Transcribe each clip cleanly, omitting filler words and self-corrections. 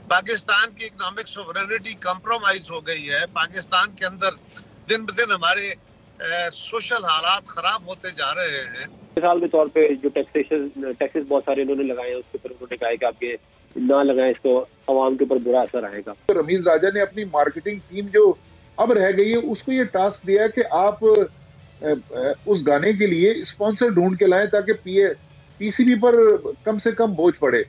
पाकिस्तान की economic sovereignty compromise हो गई है। पाकिस्तान के अंदर दिन ब दिन हमारे सोशल हालात खराब होते जा रहे हैं। मिसाल के तौर पे जो टैक्सेस बहुत सारे इन्होंने लगाए हैं, उसके ऊपर उन्होंने कहा है कि आप ये ना लगाएं, इसको आवाम के ऊपर बुरा असर आएगा। तो रमीज राजा ने अपनी मार्केटिंग टीम जो अब रह गई है, उसको ये टास्क दिया कि आप उस गाने के लिए स्पॉन्सर ढूंढ के लाएं ताकि पीसीबी पर कम से कम बोझ पड़े।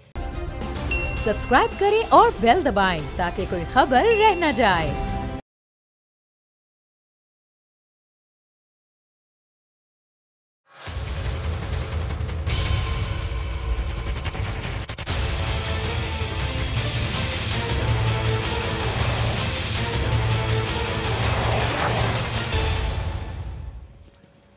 सब्सक्राइब करें और बेल दबाएं ताकि कोई खबर रह न जाए।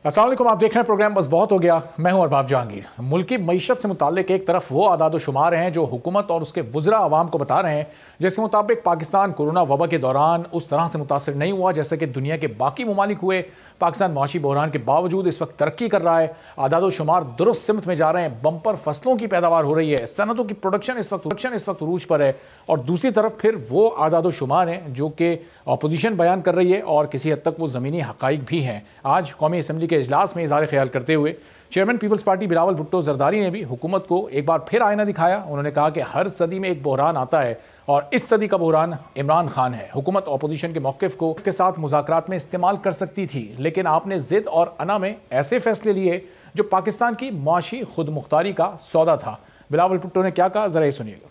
अस्सलाम वालेकुम, आप देख रहे हैं प्रोग्राम बस बहुत हो गया। मैं हूं अरबाब जहांगीर। मुल्की मईशत से मुताल्लिक एक तरफ वो आदाद शुमार हैं जो हुकूमत और उसके वुज़रा आवाम को बता रहे हैं, जिसके मुताबिक पाकिस्तान कोरोना वबा के दौरान उस तरह से मुतासर नहीं हुआ जैसे कि दुनिया के बाकी ममालिक हुए। पाकिस्तान माशी बहरान के बावजूद इस वक्त तरक्की कर रहा है। आदाद शुमार दुरुस्त सिमत में जा रहे हैं। बम्पर फसलों की पैदावार हो रही है। सनतों की प्रोडक्शन इस वक्त उरूज पर है। और दूसरी तरफ फिर वो आदाद शुमार हैं जो कि अपोजिशन बयान कर रही है और किसी हद तक वो ज़मीनी हक़ाइक़ भी हैं। आज कौमी असम्बली के इजलास में इज़हार ख्याल करते हुए चेयरमैन पीपल्स पार्टी बिलावल भुट्टो जरदारी ने भी हुकूमत को एक बार फिर आईना दिखाया। उन्होंने कहा कि हर सदी में एक बहरान आता है और इस सदी का बहरान इमरान खान है। हुकूमत अपोजिशन के मौक़िफ़ को के साथ मुज़ाकरात में इस्तेमाल कर सकती थी, लेकिन आपने ज़िद और अना में ऐसे फैसले लिए जो पाकिस्तान की मुआशी खुद मुख्तारी का सौदा था। बिलावल भुट्टो ने क्या कहा, ज़रा ये सुनिएगा।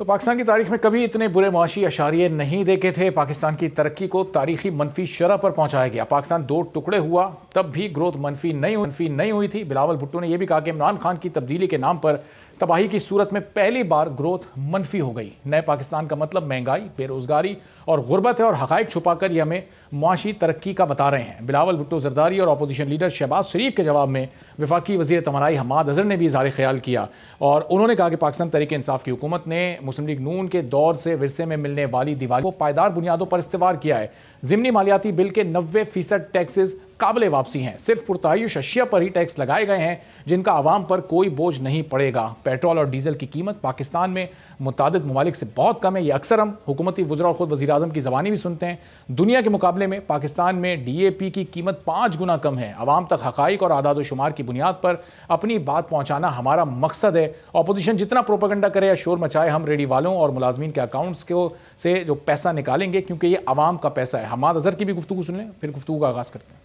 तो पाकिस्तान की तारीख में कभी इतने बुरे मुआशी अशारिये नहीं देखे थे। पाकिस्तान की तरक्की को तारीखी मनफी शरह पर पहुंचाया गया। पाकिस्तान दो टुकड़े हुआ तब भी ग्रोथ मनफी नहीं हुई थी। बिलावल भुट्टो ने यह भी कहा कि इमरान खान की तब्दीली के नाम पर तबाही की सूरत में पहली बार ग्रोथ मनफी हो गई। नए पाकिस्तान का मतलब महंगाई, बेरोजगारी और गुर्बत है और हक़ाइक़ छुपाकर ये हमें मुआशी तरक्की का बता रहे हैं। बिलावल भुट्टो जरदारी और अपोजिशन लीडर शहबाज शरीफ के जवाब में वफाकी वज़ीर तवानाई हमाद अज़हर ने भी इज़हार ख्याल किया और उन्होंने कहा कि पाकिस्तान तहरीक इंसाफ की हुकूमत ने मुस्लिम लीग नून के दौर से विरसे में मिलने वाली दिवाली को पायदार बुनियादों पर इस्तेमाल किया है। ज़िमनी मालियाती बिल के 90% टैक्सेस काबिल वापसी हैं। सिर्फ पुरतायुश अशिया पर ही टैक्स लगाए गए हैं जिनका आवाम पर कोई बोझ नहीं पड़ेगा। पेट्रोल और डीजल की कीमत पाकिस्तान में मुतादिद ममालिक से बहुत कम है। ये अक्सर हम हुकूमती वज़रा और ख़ुद वज़ीर आज़म की ज़बानी भी सुनते हैं। दुनिया के मुकाबले में पाकिस्तान में DAP की कीमत 5 गुना कम है। आवाम तक हक़ाइक़ और आदाद शुमार की बुनियाद पर अपनी बात पहुँचाना हमारा मकसद है। अपोजिशन जितना प्रोपेगेंडा करे या शोर मचाए, हम रेडी वालों और मुलाजमीन के अकाउंट्स को से जो पैसा निकालेंगे, क्योंकि ये आवाम का पैसा है। हमाद अज़हर की भी गुफ्तगू सुन लें, फिर गुफ्तगू का आगाज़ करते हैं।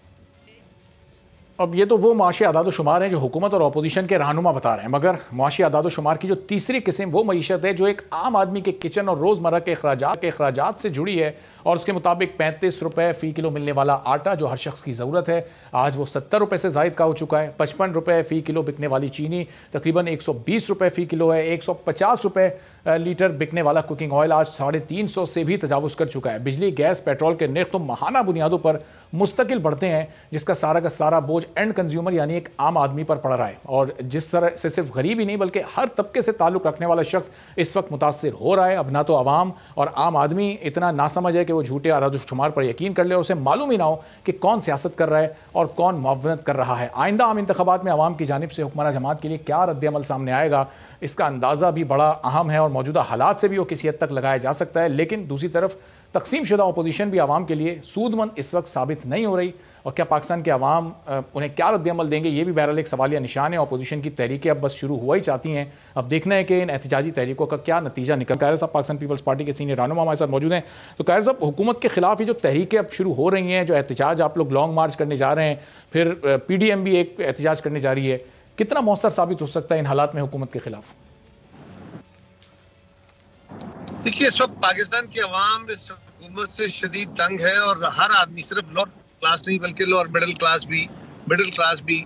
अब ये तो वो मुआशी आदाद शुमार हैं जो हुकूमत और अपोजिशन के रहनुमा बता रहे हैं, मगर मुआशी आदाद शुमार की जो तीसरी किस्म वो मईशत है जो एक आम आदमी के किचन और रोज़मर्रा के अखराजात से जुड़ी है। और उसके मुताबिक 35 रुपये फ़ी किलो मिलने वाला आटा जो हर शख्स की ज़रूरत है, आज वो 70 रुपये से ज़ायद का हो चुका है। 55 रुपये फ़ी किलो बिकने वाली चीनी तकरीबन 120 रुपये फ़ी किलो है। 150 रुपये लीटर बिकने वाला कुकिंग ऑयल आज 350 से भी तजावुज़ कर चुका है। बिजली, गैस, पेट्रोल के नर्ख तो माहाना बुनियादों पर मुस्तकिल बढ़ते हैं, जिसका सारा का सारा बोझ एंड कंज्यूमर यानी एक आम आदमी पर पड़ रहा है। और जिस तरह से सिर्फ गरीब ही नहीं बल्कि हर तबके से ताल्लुक़ रखने वाला शख्स इस वक्त मुतासर हो रहा है। अब ना तो आवाम और आम आदमी इतना नासमझ है कि वो झूठे आदाद शुमार पर यकीन कर ले और उसे मालूम ही ना हो कि कौन सियासत कर रहा है और कौन मुआवनत कर रहा है। आइंदा आम इंतखाबात में आवाम की जानिब से हुक्मरान जमात के लिए क्या रद्द-ए-अमल सामने आएगा, इसका अंदाज़ा भी बड़ा अहम है और मौजूदा हालात से भी वो किसी हद तक लगाया जा सकता है। लेकिन दूसरी तरफ तकसीम शुदा अपोजिशन भी आवाम के लिए सूदमंद इस वक्त साबित नहीं हो रही। और क्या पाकिस्तान के अवाम उन्हें क्या रद्द-ए-अमल देंगे, ये भी बहरहाल एक सवालिया निशान है। अपोजिशन की तहरीकें अब बस शुरू हुआ ही चाहती हैं। अब देखना है कि इन एहतजाजी तहरीकों का क्या नतीजा निकल। कायर साहब पाकिस्तान पीपल्स पार्टी के सीनियर रहनुमा हमारे साथ मौजूद हैं। तो कायर साहब, हुकूमत के खिलाफ ये जो तहरीकें अब शुरू हो रही हैं, जो एहतजाज आप लोग लॉन्ग मार्च करने जा रहे हैं, फिर PDM भी एक एहतजाज करने जा रही है, कितना मौसर साबित हो सकता है इन हालात में हुकूमत के खिलाफ? देखिए, इस वक्त पाकिस्तान की अवाम इस हुकूमत से शदीद तंग है और हर आदमी, सिर्फ लोअर क्लास नहीं बल्कि लोअर मिडिल क्लास भी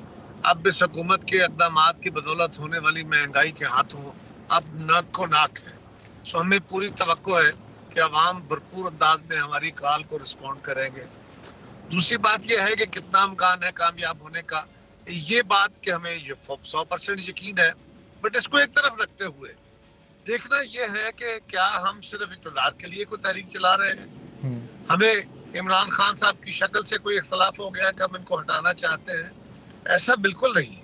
अब इस हुकूमत के इक़दामात की बदौलत होने वाली महंगाई के हाथों अब नाक को नाक है। सो हमें पूरी तवक्को है कि अवाम भरपूर अंदाज में हमारी कॉल को रिस्पॉन्ड करेंगे। दूसरी बात यह है कि कितना इम्कान है कामयाब होने का, ये बात कि हमें 100% यकीन है, बट इसको एक तरफ रखते हुए देखना यह है कि क्या हम सिर्फ इक़्तिदार के लिए कोई तहरीक चला रहे हैं। हमें इमरान खान साहब की शक्ल से कोई इख्तलाफ हो गया कि हम इनको हटाना चाहते हैं, ऐसा बिल्कुल नहीं है।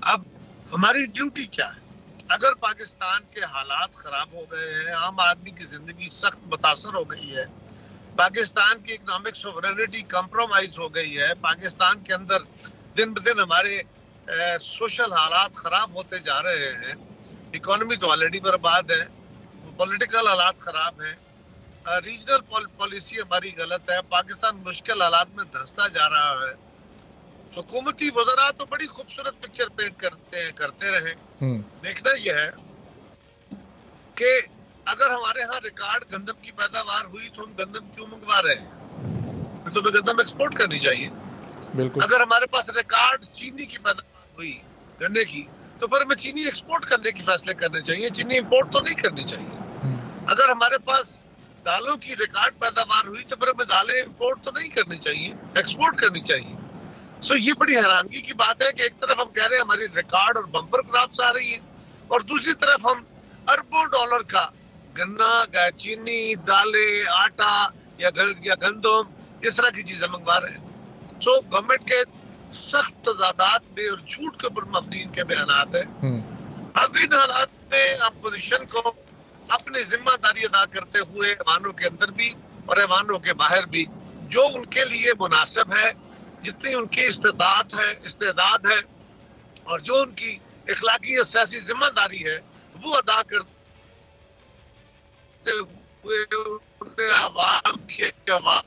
अब हमारी ड्यूटी क्या है अगर पाकिस्तान के हालात खराब हो गए हैं, आम आदमी की जिंदगी सख्त मुतासर हो गई है, पाकिस्तान की इकोनॉमिक सोवरेनिटी कंप्रोमाइज हो गई है, पाकिस्तान के अंदर दिन ब दिन हमारे सोशल हालात खराब होते जा रहे हैं, इकोनॉमी तो ऑलरेडी बर्बाद है, पॉलिटिकल हालात खराब है, रीजनल पॉलिसी हमारी गलत है, पाकिस्तान मुश्किल हालात में धंसता जा रहा है। हुकूमती वज़रा तो बड़ी खूबसूरत पिक्चर पेंट करते रहे। देखना यह है कि अगर हमारे यहाँ रिकॉर्ड गंदम की पैदावार हुई तो हम गंदम क्यों मंगवा रहे हैं? तो हमें गंदम एक्सपोर्ट करनी चाहिए। बिल्कुल। अगर हमारे पास रिकॉर्ड चीनी की पैदावार हुई, गन्ने की, तो फिर हमें चीनी एक्सपोर्ट करने की फैसले करने चाहिए, चीनी इंपोर्ट तो नहीं करनी चाहिए। अगर हमारे पास दालों की रिकॉर्ड पैदावार हुई तो फिर हमें दालें इंपोर्ट तो नहीं करनी चाहिए, एक्सपोर्ट करनी चाहिए। सो ये बड़ी हैरानगी की बात है कि एक तरफ हम कह रहे हैं हमारी रिकॉर्ड और बम्पर क्रॉप्स आ रही है, और दूसरी तरफ हम अरबों डॉलर का गन्ना, चीनी, दालें, आटा या गंदम इस तरह की चीजें मंगवा रहे हैं। सो गवर्नमेंट के सख्त तजादात में और झूठ के ऊपर मबनी इनके बयानात है। अब इन हालात में अपोजिशन को अपनी जिम्मेदारी अदा करते हुए ऐवानों के अंदर भी और ऐवानों के बाहर भी जो उनके लिए मुनासिब है, जितनी उनकी इस्तेदाद है और जो उनकी इखलाकी और सियासी जिम्मेदारी है वो अदा करते हुए उन्हें आवाम की आवाज़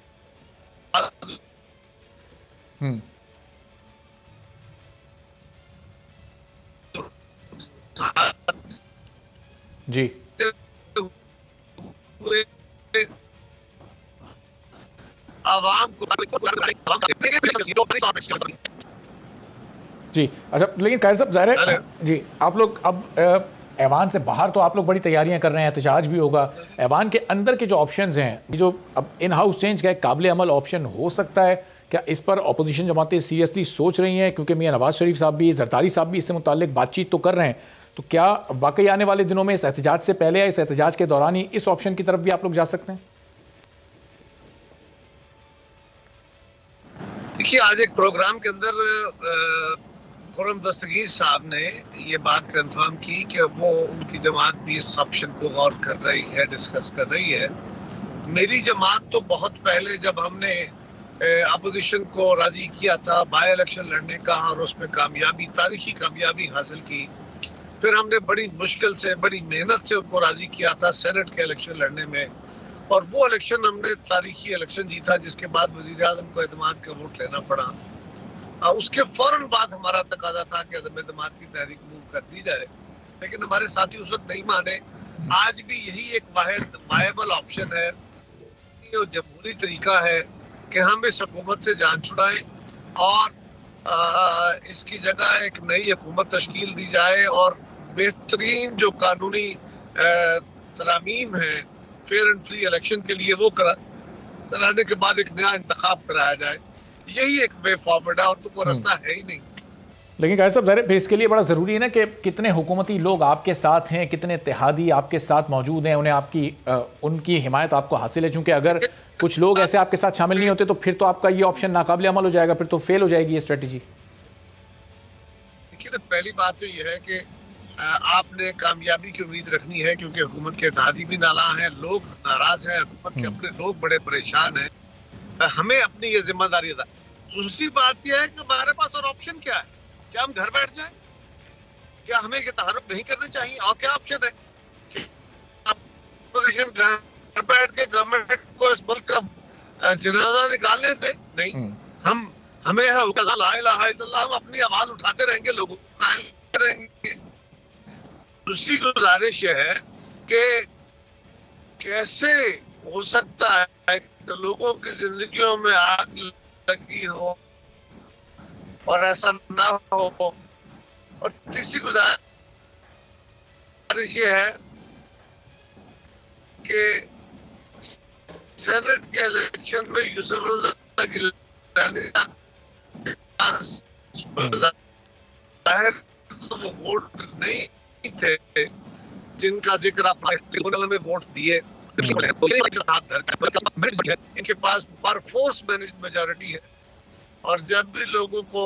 जी आवाम को जी। अच्छा, लेकिन कायर साहब ज़ाहिर है जी आप लोग अब ऐवान से बाहर तो आप लोग बड़ी तैयारियां कर रहे हैं, एहतजाज भी होगा, ऐवान के अंदर के जो ऑप्शंस हैं, जो अब इन हाउस चेंज का एक काबिल अमल ऑप्शन हो सकता है क्या? इस पर अपोजिशन जमातें सीरियसली सोच रही हैं? क्योंकि मियां नवाज शरीफ साहब भी, जरदारी साहब भी इससे मुताल्लिक बातचीत तो कर रहे हैं, तो क्या वाकई आने वाले दिनों में इस एहतजाज से पहले या इस एहतजाज के दौरान ही इस ऑप्शन की तरफ भी आप लोग जा सकते हैं? देखिए, आज एक प्रोग्राम के अंदर खुर्रम दस्तगीर साहब ने ये बात कंफर्म की कि वो उनकी जमात भी इस ऑप्शन को गौर कर रही है, डिस्कस कर रही है। मेरी जमात तो बहुत पहले जब हमने अपोजिशन को राजी किया था बाय इलेक्शन लड़ने का और उसमें कामयाबी, तारीखी कामयाबी हासिल की, फिर हमने बड़ी मुश्किल से, बड़ी मेहनत से उनको राजी किया था सेनेट के इलेक्शन लड़ने में, और वो इलेक्शन हमने तारीखी इलेक्शन जीता, जिसके बाद वजीर आज़म को एतमाद का वोट लेना पड़ा। उसके फौरन बाद हमारा तकाजा था कि अदम एतमाद की तहरीक मूव कर दी जाए, लेकिन हमारे साथी उस वक्त नहीं माने। आज भी यही एक वाहिद वायबल ऑप्शन है और जमहूरी तरीका है कि हम इस हुकूमत से जान छुड़ाएं और इसकी जगह एक नई हुकूमत तश्कील दी जाए और बेहतरीन जो कानूनी तरामीम है फेयर एंड फ्री इलेक्शन के लिए वो कराने के बाद एक नया इंतखाब कराया जाए। यही एक वे फॉरवर्ड है और तो कोई रास्ता है ही नहीं। लेकिन कायर साहब, फिर इसके लिए बड़ा ज़रूरी है ना कि कितने हुकूमती लोग आपके साथ हैं, कितने इत्तेहादी आपके साथ मौजूद हैं, उन्हें उनकी हिमायत आपको हासिल है। चूँकि अगर कुछ लोग ऐसे आपके साथ शामिल नहीं होते तो फिर तो आपका ये ऑप्शन नाकाबिल अमल हो जाएगा, फिर तो फेल हो जाएगी ये स्ट्रेटेजी। देखिए, पहली बात तो ये है कि आपने कामयाबी की उम्मीद रखनी है, क्योंकि हुकूमत के इत्तेहादी भी नाला हैं, लोग नाराज हैं, हुकूमत के अपने लोग बड़े परेशान हैं। हमें अपनी ये जिम्मेदारी अदा। दूसरी बात यह है कि हमारे पास और ऑप्शन क्या है? क्या हम घर बैठ जाएं? क्या हमें ये तहरुक नहीं करना चाहिए? और क्या ऑप्शन है? अपोजिशन घर बैठ के गवर्नमेंट को इस मुल्क का जनाजा निकालने दे? नहीं, हमें हम अपनी आवाज उठाते रहेंगे, लोगों करेंगे। दूसरी गुजारिश है कि कैसे हो सकता है कि लोगों की जिंदगियों में आग लगी हो और ऐसा ना हो। और तीसरी गुजारिश ये है कि सेनेट के इलेक्शन में यूसुफ वो वोट नहीं थे जिनका जिक्र आप में वोट दिए। इनके पास पर फोर्स मेजॉरिटी है और जब भी लोगों को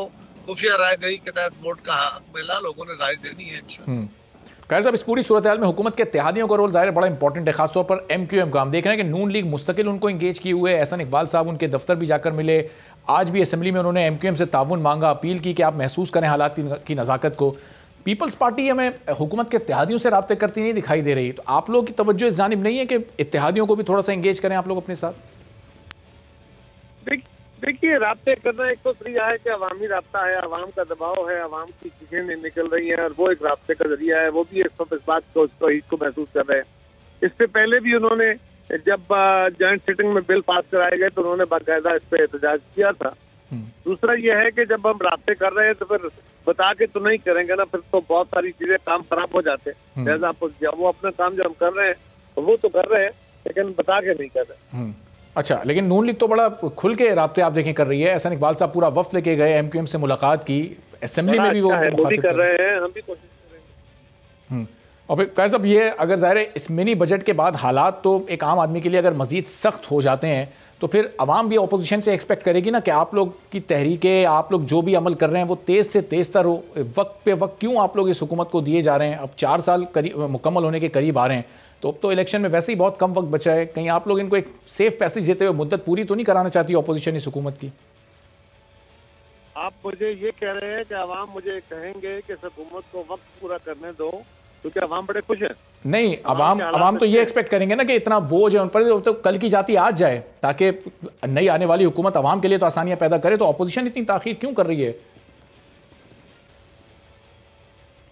खुफिया राय दही के तहत वोट का हक मिला, लोगों ने राय देनी है। खैर साहब, इस पूरी सूरत हाल में हुकूमत के इत्तेहादियों का रोल ज़ाहिर बड़ा इंपॉर्टेंट है, खासतौर पर MQM का। हम देख रहे हैं कि नून लीग मुस्तकिल उनको इंगेज किए हुए। एहसन इकबाल साहब उनके दफ्तर भी जाकर मिले, आज भी असेंबली में उन्होंने MQM से ताउन मांगा, अपील की कि आप महसूस करें हालात की नज़ाकत को। पीपल्स पार्टी हमें हुकूमत के इत्तेहादियों से रब्ते करती नहीं दिखाई दे रही, तो आप लोगों की तवज्जो इस जानिब नहीं है कि इत्तेहादियों को भी थोड़ा सा इंगेज करें आप लोग अपने साथ? देखिए, राब्ते करना एक तो जरिया है कि अवामी राब्ता है, अवाम का दबाव है, अवाम की चीजें निकल रही हैं और वो एक राब्ते का जरिया है। वो भी इस बात को महसूस कर रहे हैं। इससे पहले भी उन्होंने जब जॉइंट सिटिंग में बिल पास कराए गए तो उन्होंने बाकायदा इस पर एहतजाज किया था। दूसरा यह है कि जब हम राब्ते कर रहे हैं तो फिर बता के तो नहीं करेंगे ना, फिर तो बहुत सारी चीजें काम खराब हो जाते हैं। जैसा वो अपना काम जो हम कर रहे हैं वो तो कर रहे हैं, लेकिन बता के नहीं कर रहे। अच्छा, लेकिन नून लीग तो बड़ा खुल के राब्ते आप देखें कर रही है। एहसन इकबाल साहब पूरा वफ्द लेके गए, MQM से मुलाकात की, असेंबली में भी वो भी कर रहे हैं, हम भी कोशिश कर रहे हैं। और फिर कैसा साहब, ये अगर ज़ाहिर है इस मिनी बजट के बाद हालात तो एक आम आदमी के लिए अगर मजीद सख्त हो जाते हैं तो फिर अवाम भी अपोजिशन से एक्सपेक्ट करेगी ना कि आप लोग की तहरीकें, आप लोग जो भी अमल कर रहे हैं वो तेज़ से तेज़ तर हो। वक्त पे वक्त क्यों आप लोग इस हुकूमत को दिए जा रहे हैं? अब 4 साल मुकम्मल होने के करीब आ रहे हैं, तो अब तो इलेक्शन में वैसे ही बहुत कम वक्त बचा है। कहीं आप लोग इनको एक सेफ पैसेज देते हुए मुद्दत पूरी तो नहीं कराना चाहती अपोजिशन इस हुकूमत की? आप मुझे ये कह रहे हैं कि अवाम मुझे कहेंगे कि इस हुकूमत को वक्त पूरा करने दो क्योंकि अवाम बड़े खुश हैं? नहीं, अवाम तो ये एक्सपेक्ट करेंगे ना कि इतना बोझ है उन पर, तो कल की जाती आज जाए, ताकि नई आने वाली हुकूमत अवाम के लिए तो आसानियां पैदा करे। तो अपोजिशन इतनी ताखीर क्यों कर रही है?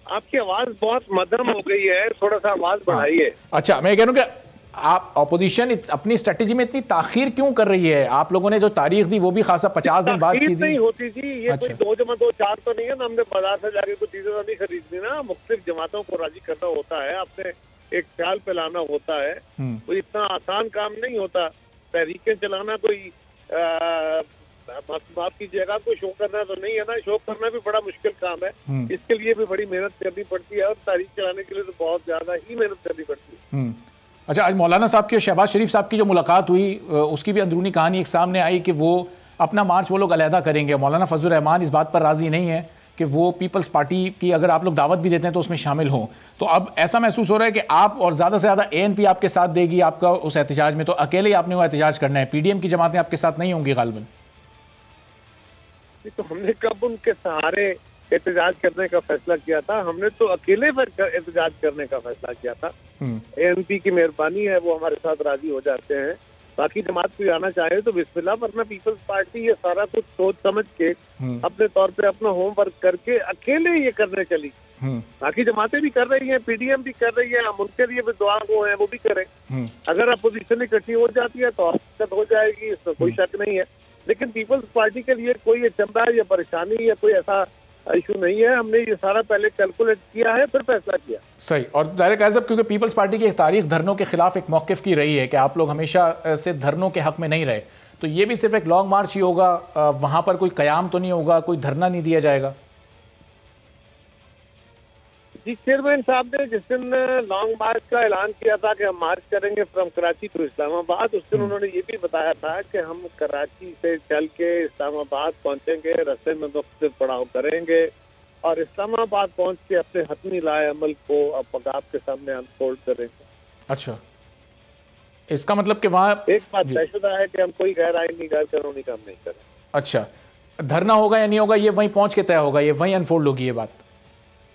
आपकी आवाज बहुत मध्यम हो गई है, थोड़ा सा आवाज बढ़ाइए। अच्छा, मैं कह रहा हूँ कि आप अपोजिशन अपनी स्ट्रेटेजी में इतनी ताखीर क्यों कर रही है? आप लोगों ने जो तारीख दी वो भी खासा 50 दिन बाद की थी। नहीं होती थी ये। अच्छा। कोई 2+2=4 तो नहीं है ना, हमने बाजार से जाके कोई चीजें नहीं खरीदनी ना। मुख्तलिफ जमातों को राजी करना होता है, आपने एक ख्याल पे लाना होता है, कोई इतना आसान काम नहीं होता। तहरीकें चलाना कोई माफ कीजिएगा, कोई शो करना तो नहीं है ना। शो करना भी बड़ा मुश्किल काम है, इसके लिए भी बड़ी मेहनत करनी पड़ती है और तारीख चलाने के लिए तो बहुत ज्यादा ही मेहनत करनी पड़ती है। अच्छा, आज मौलाना साहब की और शहबाज शरीफ साहब की जो मुलाकात हुई उसकी भी अंदरूनी कहानी एक सामने आई कि वो अपना मार्च वो लोग अलहदा करेंगे। मौलाना फजलुर रहमान इस बात पर राजी नहीं है कि वो पीपल्स पार्टी की अगर आप लोग दावत भी देते हैं तो उसमें शामिल हों। तो अब ऐसा महसूस हो रहा है कि आप और ज़्यादा से ज़्यादा ANP आपके साथ देगी आपका उस एहतजाज में, तो अकेले ही आपने वो एहतजाज करना है, PDM की जमातें आपके साथ नहीं होंगी गालिबन? तो हमने कब उनके सहारे एहतजाज करने का फैसला किया था? हमने तो अकेले पर एहतजाज करने का फैसला किया था। ANP की मेहरबानी है, वो हमारे साथ राजी हो जाते हैं। बाकी जमात कोई आना चाहे तो बिस्मिल्लाह, वरना पीपल्स पार्टी ये सारा कुछ सोच समझ के अपने तौर पे अपना होमवर्क करके अकेले ये करने चली। बाकी जमातें भी कर रही हैं, PDM भी कर रही है, हम उनके लिए भी दुआ गो हैं, वो भी करें। अगर अपोजिशन इकट्ठी हो जाती है तो दिक्कत हो जाएगी, इसमें कोई शक नहीं है। लेकिन पीपल्स पार्टी के लिए कोई अचंभा या परेशानी या कोई ऐसा इशू नहीं है। हमने ये सारा पहले कैलकुलेट किया है, फिर फैसला किया। सही। और डायरेक्ट साहब, क्योंकि पीपल्स पार्टी की एक तारीख धरनों के खिलाफ एक मौक़िफ़ की रही है कि आप लोग हमेशा से धरनों के हक में नहीं रहे, तो ये भी सिर्फ एक लॉन्ग मार्च ही होगा, वहां पर कोई कयाम तो नहीं होगा, कोई धरना नहीं दिया जाएगा? जी, चेयरमैन साहब ने जिस दिन लॉन्ग मार्च का ऐलान किया था कि हम मार्च करेंगे फ्रॉम कराची टू इस्लामाबाद, उस दिन उन्होंने ये भी बताया था कि हम कराची से चल के इस्लामाबाद पहुंचेंगे, रास्ते में मुख्तलिफ पड़ाव करेंगे और इस्लामाबाद पहुंच के अपने हतमी लाए अमल को अब आपके सामने अनफोल्ड करेंगे। अच्छा, इसका मतलब कि वहाँ एक बात तयशुदा है कि हम कोई गैर आईनी गैर कानूनी काम नहीं करें। अच्छा, धरना होगा या नहीं होगा ये वहीं पहुंच के तय होगा, ये वहीं अनफोल्ड होगी ये बात?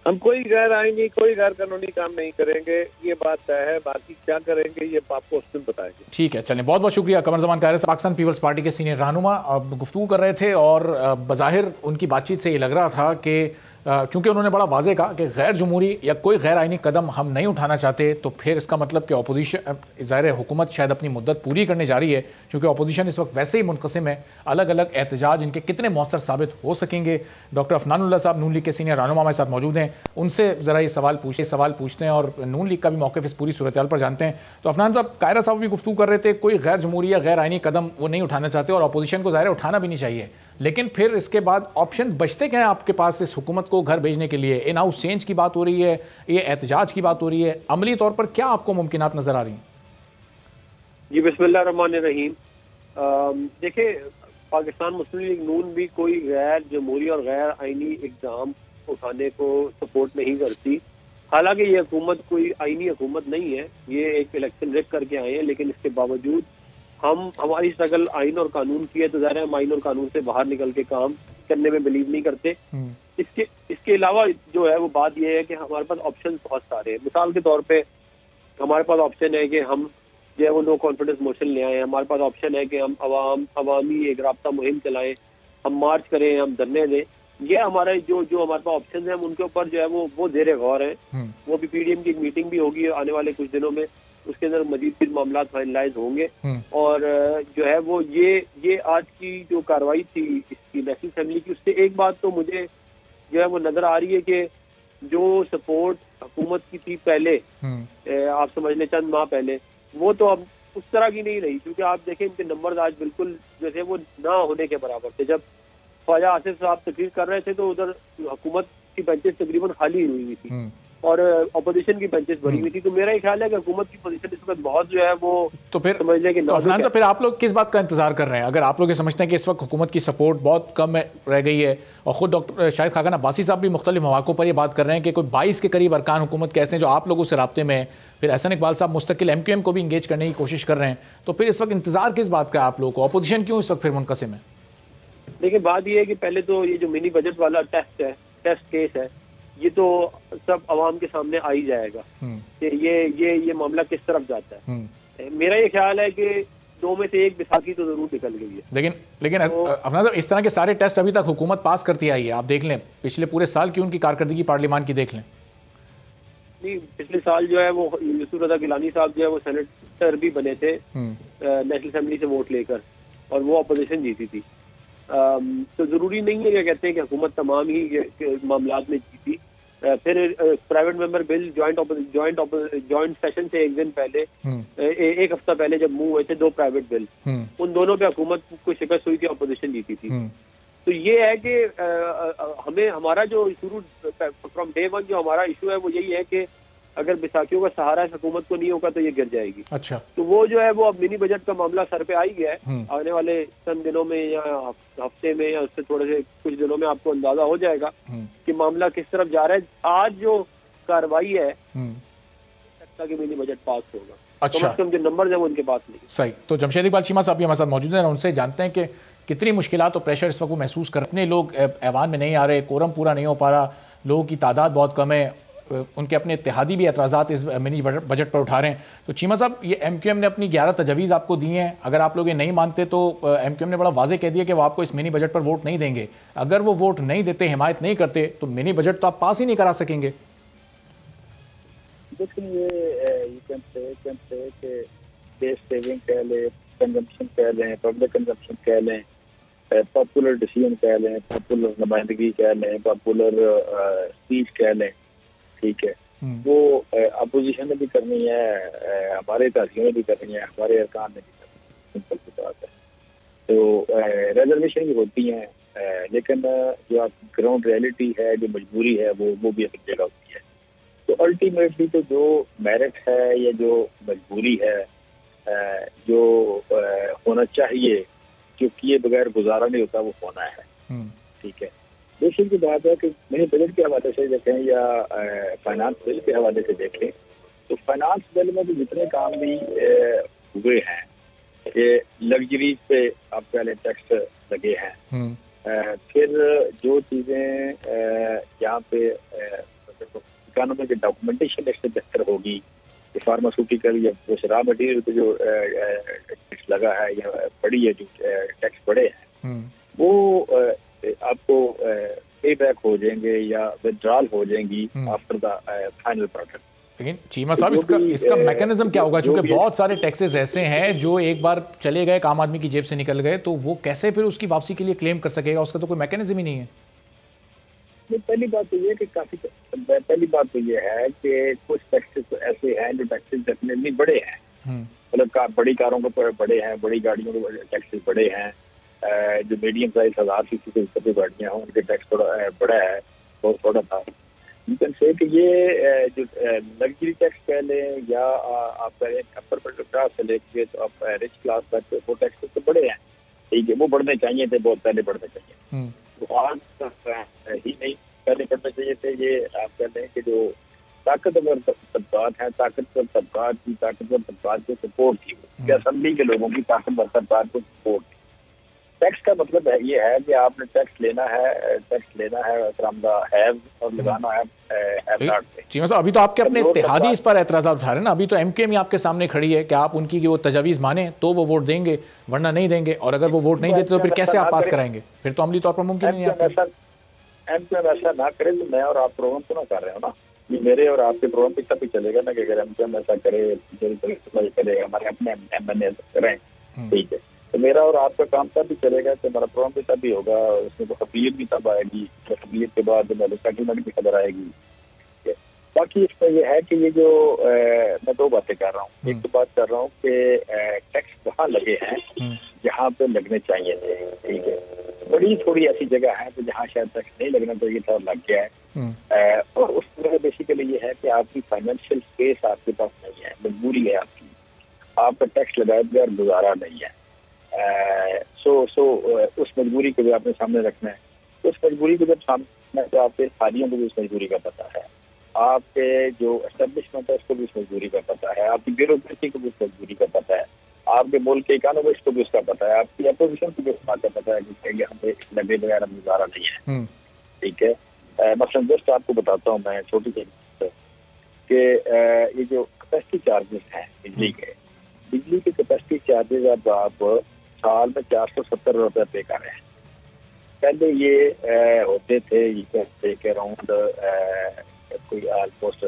हम कोई गैर आईनी कोई गैर कानूनी काम नहीं करेंगे, ये बात तय है। बाकी क्या करेंगे ये आपको उस दिन बताएंगे। ठीक है, चलें, बहुत बहुत शुक्रिया। कमर ज़मान कायरा पाकिस्तान पीपल्स पार्टी के सीनियर रहनुमा अब गुफ्तगू कर रहे थे और बज़ाहिर उनकी बातचीत से ये लग रहा था कि चूँकि उन्होंने बड़ा वाज़ेह कहा कि गैर जमहूरी या कोई गैर आइनी कदम हम नहीं उठाना चाहते, तो फिर इसका मतलब कि अपोजिशन, ज़ाहिर हुकूमत शायद अपनी मुद्दत पूरी करने जा रही है, क्योंकि अपोजिशन इस वक्त वैसे ही मुनक़सिम है। अलग अलग एहतजाज इनके कितने मौसर साबित हो सकेंगे? डॉक्टर अफनानुल्लाह साहब नून लीग के सीनियर रहनुमा हमारे साथ मौजूद हैं, उनसे ज़रा ये सवाल पूछते हैं और नून लीग का भी मौक़िफ़ इस पूरी सूरत हाल पर जानते हैं। तो अफनान साहब, कायरा साहब भी गुफ्तगू कर रहे थे, कोई गैर जमहूरी या गैर आइनी कदम वो नहीं उठाना चाहते और अपोजिशन को ज़ाहिर उठाना भी नहीं चाहिए, लेकिन फिर इसके बाद ऑप्शन बचते क्या हैं आपके पास इस हुकूमत को घर भेजने के लिए? इन हाउस चेंज की बात हो रही है, ये एहतजाज की बात हो रही है, अमली तौर पर क्या आपको मुमकिनात नजर आ रही हैं? जी, बिस्मिल्लाह रहमान रहीम। देखिए, पाकिस्तान मुस्लिम लीग नून भी कोई गैर जमहूरी और गैर आईनी इक़दाम उठाने को सपोर्ट नहीं करती। हालांकि ये हुकूमत कोई आईनी हुकूमत नहीं है, ये एक इलेक्शन रिग करके आए हैं, लेकिन इसके बावजूद हमारी स्ट्रगल आइन और कानून की है, तो ज़ाहिर है हम आइन और कानून से बाहर निकल के काम करने में बिलीव नहीं करते। इसके अलावा जो है वो बात ये है कि हमारे पास ऑप्शन बहुत सारे हैं। मिसाल के तौर पे हमारे पास ऑप्शन है कि हम जो है वो नो कॉन्फिडेंस मोशन ले आए, हमारे पास ऑप्शन है कि हम अवामी एक राब्ता मुहिम चलाएं, हम मार्च करें, हम धरने दें। ये हमारे जो हमारे पास ऑप्शन है उनके ऊपर जो है वो ज़ेरे गौर है। वो भी पीडीएम की एक मीटिंग भी होगी आने वाले कुछ दिनों में, उसके अंदर मजीद मामला फाइनलाइज होंगे। और जो है वो ये आज की जो कार्रवाई थी इसकी नेशनल असेंबली की, उससे एक बात तो मुझे जो है वो नजर आ रही है कि जो सपोर्ट हुकूमत की थी पहले, आप समझ लें चंद माह पहले, वो तो अब उस तरह की नहीं रही। क्योंकि आप देखें इनके नंबर आज बिल्कुल जैसे वो ना होने के बराबर थे। जब ख्वाजा आसिफ साहब तकरीर कर रहे थे तो उधर हुकूमत की बेंचेस तकरीबन खाली हुई थी और अपोजिशन की बेंचेस भरी हुई थी। तो मेरा ख्याल है कि हुकूमत की पोजीशन इस वक्त बहुत जो है वो तो फिर समझ लें कि अफनान साहब, फिर आप लोग किस बात का इंतजार कर रहे हैं? अगर आप लोग ये समझते हैं कि इस वक्त हुकूमत की सपोर्ट बहुत कम रह गई है और खुद डॉक्टर शाहिद खाकान अब्बासी साहब भी मुख्तलिफ मौक़ों पर ये बात कर रहे हैं कि कोई 22 के करीब अरकान हुकूमत के ऐसे हैं जो आप लोगों से राब्ते में, फिर एहसन इकबाल साहब मुस्तकिल MQM को भी इंगेज करने की कोशिश कर रहे हैं, तो फिर इस वक्त इंतजार किस बात का है आप लोगों को? अपोजिशन क्यों इस वक्त फिर मुनक़सिम है? देखिए बात यह है कि पहले तो ये जो मिनी बजट वाला टेस्ट केस है, ये तो सब अवाम के सामने आ ही जाएगा कि ये मामला किस तरफ जाता है। मेरा ये ख्याल है कि दो में से एक बैसाखी तो जरूर निकल गई है। लेकिन अफनान साहब, इस तरह के सारे टेस्ट अभी तक हुकूमत पास करती आई है। आप देख लें पिछले पूरे साल की उनकी कारकर्दगी पार्लियामान की देख लें। नहीं, पिछले साल जो है वो यूसुफ रज़ा गिलानी साहब जो है वो सेनेटर भी बने थे नेशनल असेंबली से वोट लेकर, और वो अपोजिशन जीती थी। तो जरूरी नहीं है कि कहते हैं कि हुकूमत तमाम ही मामलात में जीती। फिर private member bill joint session से एक दिन पहले, एक हफ्ता पहले जब मूव हुए थे 2 प्राइवेट बिल, उन दोनों पे हुकूमत को शिकस्त हुई थी, अपोजिशन जीती थी। तो ये है कि हमें हमारा जो शुरू फ्रॉम डे वन जो हमारा इशू है वो यही है कि अगर बैसाखियों का सहारा हुकूमत को नहीं होगा तो ये गिर जाएगी। अच्छा, तो वो जो है वो अब मिनी बजट का मामला सर पे आ ही गया है। आने वाले चंद दिनों में या हफ्ते में या उससे थोड़े से कुछ दिनों में आपको अंदाजा हो जाएगा कि मामला किस तरफ जा रहा है। आज जो कार्रवाई है लगता कि मिनी बजट पास होगा। अच्छा, कम जो नंबर है वो उनके पास नहीं। सही। तो जमशेद इकबाल चीमा साहब भी हमारे साथ मौजूद हैं, उनसे जानते हैं कि कितनी मुश्किलात और प्रेशर इस वक्त वो महसूस कर, इतने लोग ऐवान में नहीं आ रहे, कोरम पूरा नहीं हो पा रहा, लोगों की तादाद बहुत कम है, उनके अपने इत्तेहादी भी एतराज़ात इस मिनी बजट पर उठा रहे हैं। तो चीमा साहब, ये MQM ने अपनी 11 तजवीज़ आपको दी हैं, अगर आप लोग ये नहीं मानते तो MQM ने बड़ा वाज़े कह दिया कि वो आपको इस मिनी बजट पर वोट नहीं देंगे। अगर वो वोट नहीं देते, हिमायत नहीं करते, तो मिनी बजट तो आप पास ही नहीं करा सकेंगे। देखिए ये कैन से कि बेस सेविंग कह लें, कंजम्पशन कह लें, पब्लिक कंजम्पशन कह लें, पॉपुलर डिसीजन कह लें, पॉपुलर नुमाइंदगी कह लें, पॉपुलर स्पीच कह लें, ठीक है, वो अपोजिशन ने भी करनी है, हमारे तासियों ने भी करनी है, हमारे अरकान ने भी करनी है। सिंपल सी बात है। तो रिजर्वेशन भी होती हैं, लेकिन जो आप ग्राउंड रियलिटी है, जो मजबूरी है, वो भी अपनी जगह होती है। तो अल्टीमेटली तो जो मेरिट है या जो मजबूरी है, जो होना चाहिए, जो किए बगैर गुजारा नहीं होता, वो होना है। ठीक है, बेसिक की बात है कि मिनी बजट के हवाले से देखें या फाइनेंस बिल के हवाले से देखें, तो फाइनेंस बिल में तो जितने काम भी हुए हैं, ये लग्जरी पे आप कह लें टैक्स लगे हैं, फिर जो चीज़ें यहाँ पे इकोनॉमी की डॉक्यूमेंटेशन इससे बेहतर होगी, फार्मास्यूटिकल या रॉ मटीरियल पे जो टैक्स लगा है या बड़ी है, जो टैक्स बड़े हैं, वो आपको पे बैक हो जाएंगे या विड्रॉल हो जाएंगी आफ्टर द फाइनल प्रोडक्ट। लेकिन चीमा साहब, इसका मैकेनिज्म क्या होगा? क्योंकि बहुत सारे टैक्सेस ऐसे हैं जो एक बार चले गए, आम आदमी की जेब से निकल गए, तो वो कैसे फिर उसकी वापसी के लिए क्लेम कर सकेगा? उसका तो कोई मैकेनिज्म ही नहीं है। पहली बात तो ये है कि कुछ टैक्सेस ऐसे हैं जो टैक्सेस डेफिनेटली बड़े हैं, मतलब बड़ी कारों के बड़े हैं, बड़ी गाड़ियों के टैक्सेस बड़े हैं, जो मीडियम साइज 1000 सीसी से ऊपर की गाड़ियाँ हैं उनके टैक्स थोड़ा बड़ा है, बहुत थोड़ा था। लेकिन से कि ये जो लग्जरी टैक्स कह लें या आप कह लें अपर मिडिल क्लास से लेके तो आप रिच क्लास तक, वो टैक्स तो बड़े हैं, ठीक है, वो बढ़ने चाहिए थे, बहुत पहले बढ़ने चाहिए, तो आज ही नहीं पहले बढ़ने चाहिए थे। ये आप कह लें कि जो ताकतवर तबकात हैं, ताकतवर तबकात को सपोर्ट की, असेंबली के लोगों की ताकतवर तबकात को सपोर्ट की। टैक्स का मतलब है ये है कि आपने टैक्स लेना है फ्रॉम द हैव और लगाना है हैव नॉट पे। चीमा साहब, अभी तो आपके अपने इत्तेहादी इस पर एतराज़ात उठा रहे हैं ना, अभी तो एमकेएम ही आपके सामने खड़ी है कि आप उनकी वो तजावीज़ माने तो वो वोट देंगे, वरना नहीं देंगे, और अगर वो वोट नहीं देते तो फिर कैसे आप पास कराएंगे? फिर तो अमली तौर पर मुमकिन नहीं है। एमकेएम ऐसा ना करे तो मैं और आप प्रोग्राम तो ना कर रहे हो ना, ये मेरे और आपके प्रोग्राम पे तभी चलेगा ना कि अगर एमकेएम ऐसा करे करेगा, हमारे अपने एमएनए करें, ठीक है, तो मेरा और आपका काम तब भी चलेगा कि हमारा प्रोग्राम भी तभी होगा, उसमें तो कबीलियत भी तब आएगी, कबीलियत के बाद सेटलमेंट की खबर आएगी। बाकी इसमें यह है कि ये जो मैं दो बातें कर रहा हूँ। एक तो बात कर रहा हूँ कि टैक्स वहाँ लगे हैं जहाँ पे लगने चाहिए थे, ठीक है, बड़ी थोड़ी ऐसी जगह है तो जहाँ शायद टैक्स नहीं लगना चाहिए था और लग गया है। और उसमें बेसिकली ये है कि आपकी फाइनेंशियल स्पेस आपके पास नहीं है, मजबूरी है आपकी, आपका टैक्स लगाए बगैर गुजारा नहीं है। उस मजबूरी को भी आपने सामने रखना है। उस मजबूरी को जब सामने, तो आपके खादियों को भी उस मजबूरी का पता है, आपके जो एस्टेब्लिशमेंट है उसको भी उस मजबूरी का पता है, आपकी ब्यूरोक्रेसी को भी उस मजबूरी का पता है, आपके मुल्क के इकोनॉमिस्ट को भी उसका पता है, आपकी अपोजिशन को भी उस बात का पता है कि यहाँ पे लगे बगैर गुजारा नहीं है, ठीक है। मसलन जस्ट आपको बताता हूँ मैं छोटी सी कि ये जो कैपेसिटी चार्जेस हैं बिजली के कैपेसिटी चार्जेस अब आप साल में 470 रुपये पे कर रहे हैं। पहले ये होते थे के अराउंड कोई ऑलमोस्ट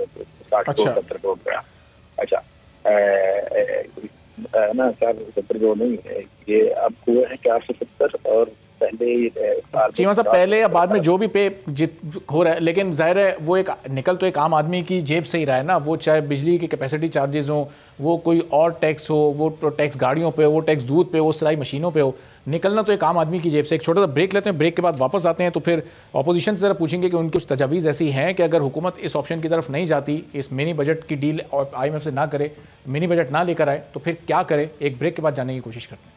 60-70 करोड़ का। अच्छा ना 70 करोड़ नहीं है, ये अब हुए हैं 470, और पहले चीमा साहब पहले या बाद में जो भी पे हो रहा है, लेकिन जाहिर है वो एक निकल तो एक आम आदमी की जेब से ही रहा है ना, वो चाहे बिजली के कैपेसिटी चार्जेस हो, वो कोई और टैक्स हो, वो टैक्स गाड़ियों पे हो, वो टैक्स दूध पे हो, सिलाई मशीनों पे हो, निकलना तो एक आम आदमी की जेब से। एक छोटा सा ब्रेक लेते हैं, ब्रेक के बाद वापस आते हैं तो फिर अपोजिशन से ज़रा पूछेंगे कि उनकी कुछ तजावीज़ ऐसी हैं कि अगर हुकूमत इस ऑप्शन की तरफ नहीं जाती, इस मिनी बजट की डील और IMF से ना करे, मिनी बजट ना लेकर आए, तो फिर क्या करे। एक ब्रेक के बाद जानने की कोशिश करते हैं।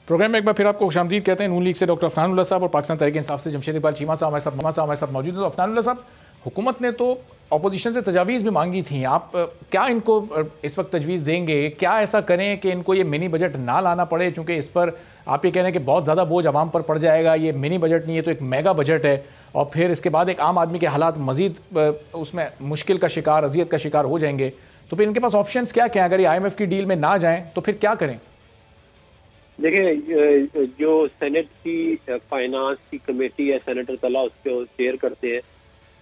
प्रोग्राम में एक बार फिर आपको खुशामदीद कहते हैं। नून लीग से डॉक्टर अफनानुल्लाह साहब और पाकिस्तान तहरीक इंसाफ से जमशेद इकबाल चीमा साहब हमारे साथ मौजूद हैं। तो अफनानुल्लाह साहब, हुकूमत ने तो अपोजिशन से तजावीज़ भी मांगी थी, आप क्या इनको इस वक्त तजवीज़ देंगे? क्या ऐसा करें कि इनको ये मिनी बजट ना लाना पड़े, चूँकि इस पर आप ये कह रहे हैं कि बहुत ज़्यादा बोझ आवाम पर पड़ जाएगा, ये मिनी बजट नहीं है तो एक मेगा बजट है, और फिर इसके बाद एक आम आदमी के हालात मज़ीद उसमें मुश्किल का शिकार, अजियत का शिकार हो जाएंगे। तो फिर इनके पास ऑप्शंस क्या क्या हैं? अगर ये IMF की डील में ना जाएँ तो फिर क्या करें? देखिए, जो सेनेट की फाइनेंस की कमेटी है, सेनेटर तला उसको चेयर करते हैं,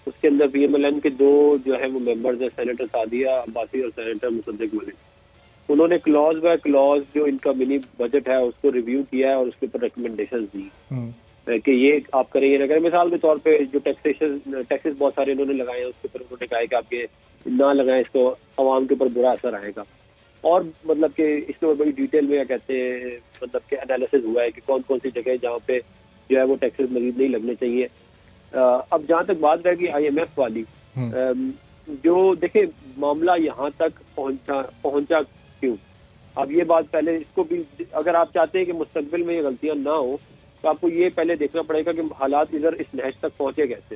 उसके अंदर PMLN के दो जो है वो मेंबर्स हैं, सेनेटर सादिया अब्बासी और सेनेटर मुसद्दिक मलिक। उन्होंने क्लॉज बाय क्लॉज जो इनका मिनी बजट है उसको रिव्यू किया है और उसके ऊपर रिकमेंडेशन दी कि ये आप करें, ये ना करें। मिसाल के तौर पे जो टैक्सेस बहुत सारे इन्होंने लगाए हैं, उसके ऊपर उन्होंने कहा कि आप ये ना लगाएं, इसको आवाम के ऊपर बुरा असर आएगा। और मतलब कि इसमें बड़ी डिटेल में क्या कहते हैं, मतलब कि एनालिसिस हुआ है कि कौन कौन सी जगह जहाँ पे जो है वो टैक्सेस मजीद नहीं लगने चाहिए। अब जहाँ तक बात रहेगी IMF वाली, जो देखे मामला यहाँ तक पहुँचा क्यों, अब ये बात पहले इसको भी, अगर आप चाहते हैं कि मुस्तकबिल में ये गलतियाँ ना हो तो आपको ये पहले देखना पड़ेगा कि हालात इधर इस नहज तक पहुँचे कैसे।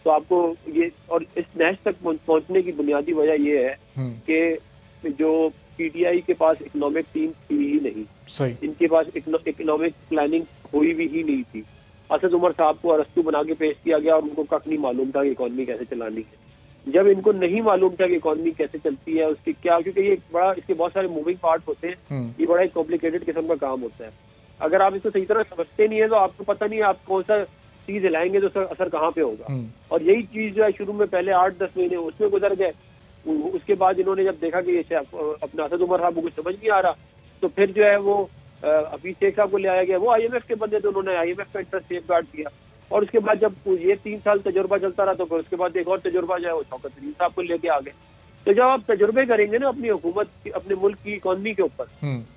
तो आपको ये, और इस नहज तक पहुँचने की बुनियादी वजह ये है कि जो PTI के पास इकोनॉमिक टीम थी ही नहीं, सही, इनके पास इकोनॉमिक प्लानिंग हुई भी ही नहीं थी। असद उमर साहब को अरस्तू बना के पेश किया गया और उनको कख नहीं मालूम था कि इकॉनमी कैसे चलानी है। जब इनको नहीं मालूम था कि इकॉनमी कैसे चलती है, उसकी क्या, क्योंकि ये बड़ा, इसके बहुत सारे मूविंग पार्ट होते हैं, ये बड़ा एक कॉम्प्लिकेटेड किस्म का काम होता है। अगर आप इसको सही तरह समझते नहीं है तो आपको पता नहीं है आप कौन सा चीज हिलाएंगे तो असर कहाँ पे होगा। और यही चीज जो है शुरू में पहले 8-10 महीने उसमें गुजर गए। उसके बाद इन्होंने जब देखा कि अपना असद उमर साहब को कुछ समझ नहीं आ रहा, तो फिर जो है वो हफीज शेख साहब को ले आया गया। वो IMF के बंदे, तो उन्होंने IMF का इंटरेस्ट सेफ गार्ड किया। और उसके बाद जब ये 3 साल तजुर्बा चलता रहा तो फिर उसके बाद एक और तजुर्बा जो है वो शौकत तरीन साहब को लेके आ गए। तो जब आप तजुर्बे करेंगे ना अपनी हुकूमत की, अपने मुल्क की इकोनॉमी के ऊपर,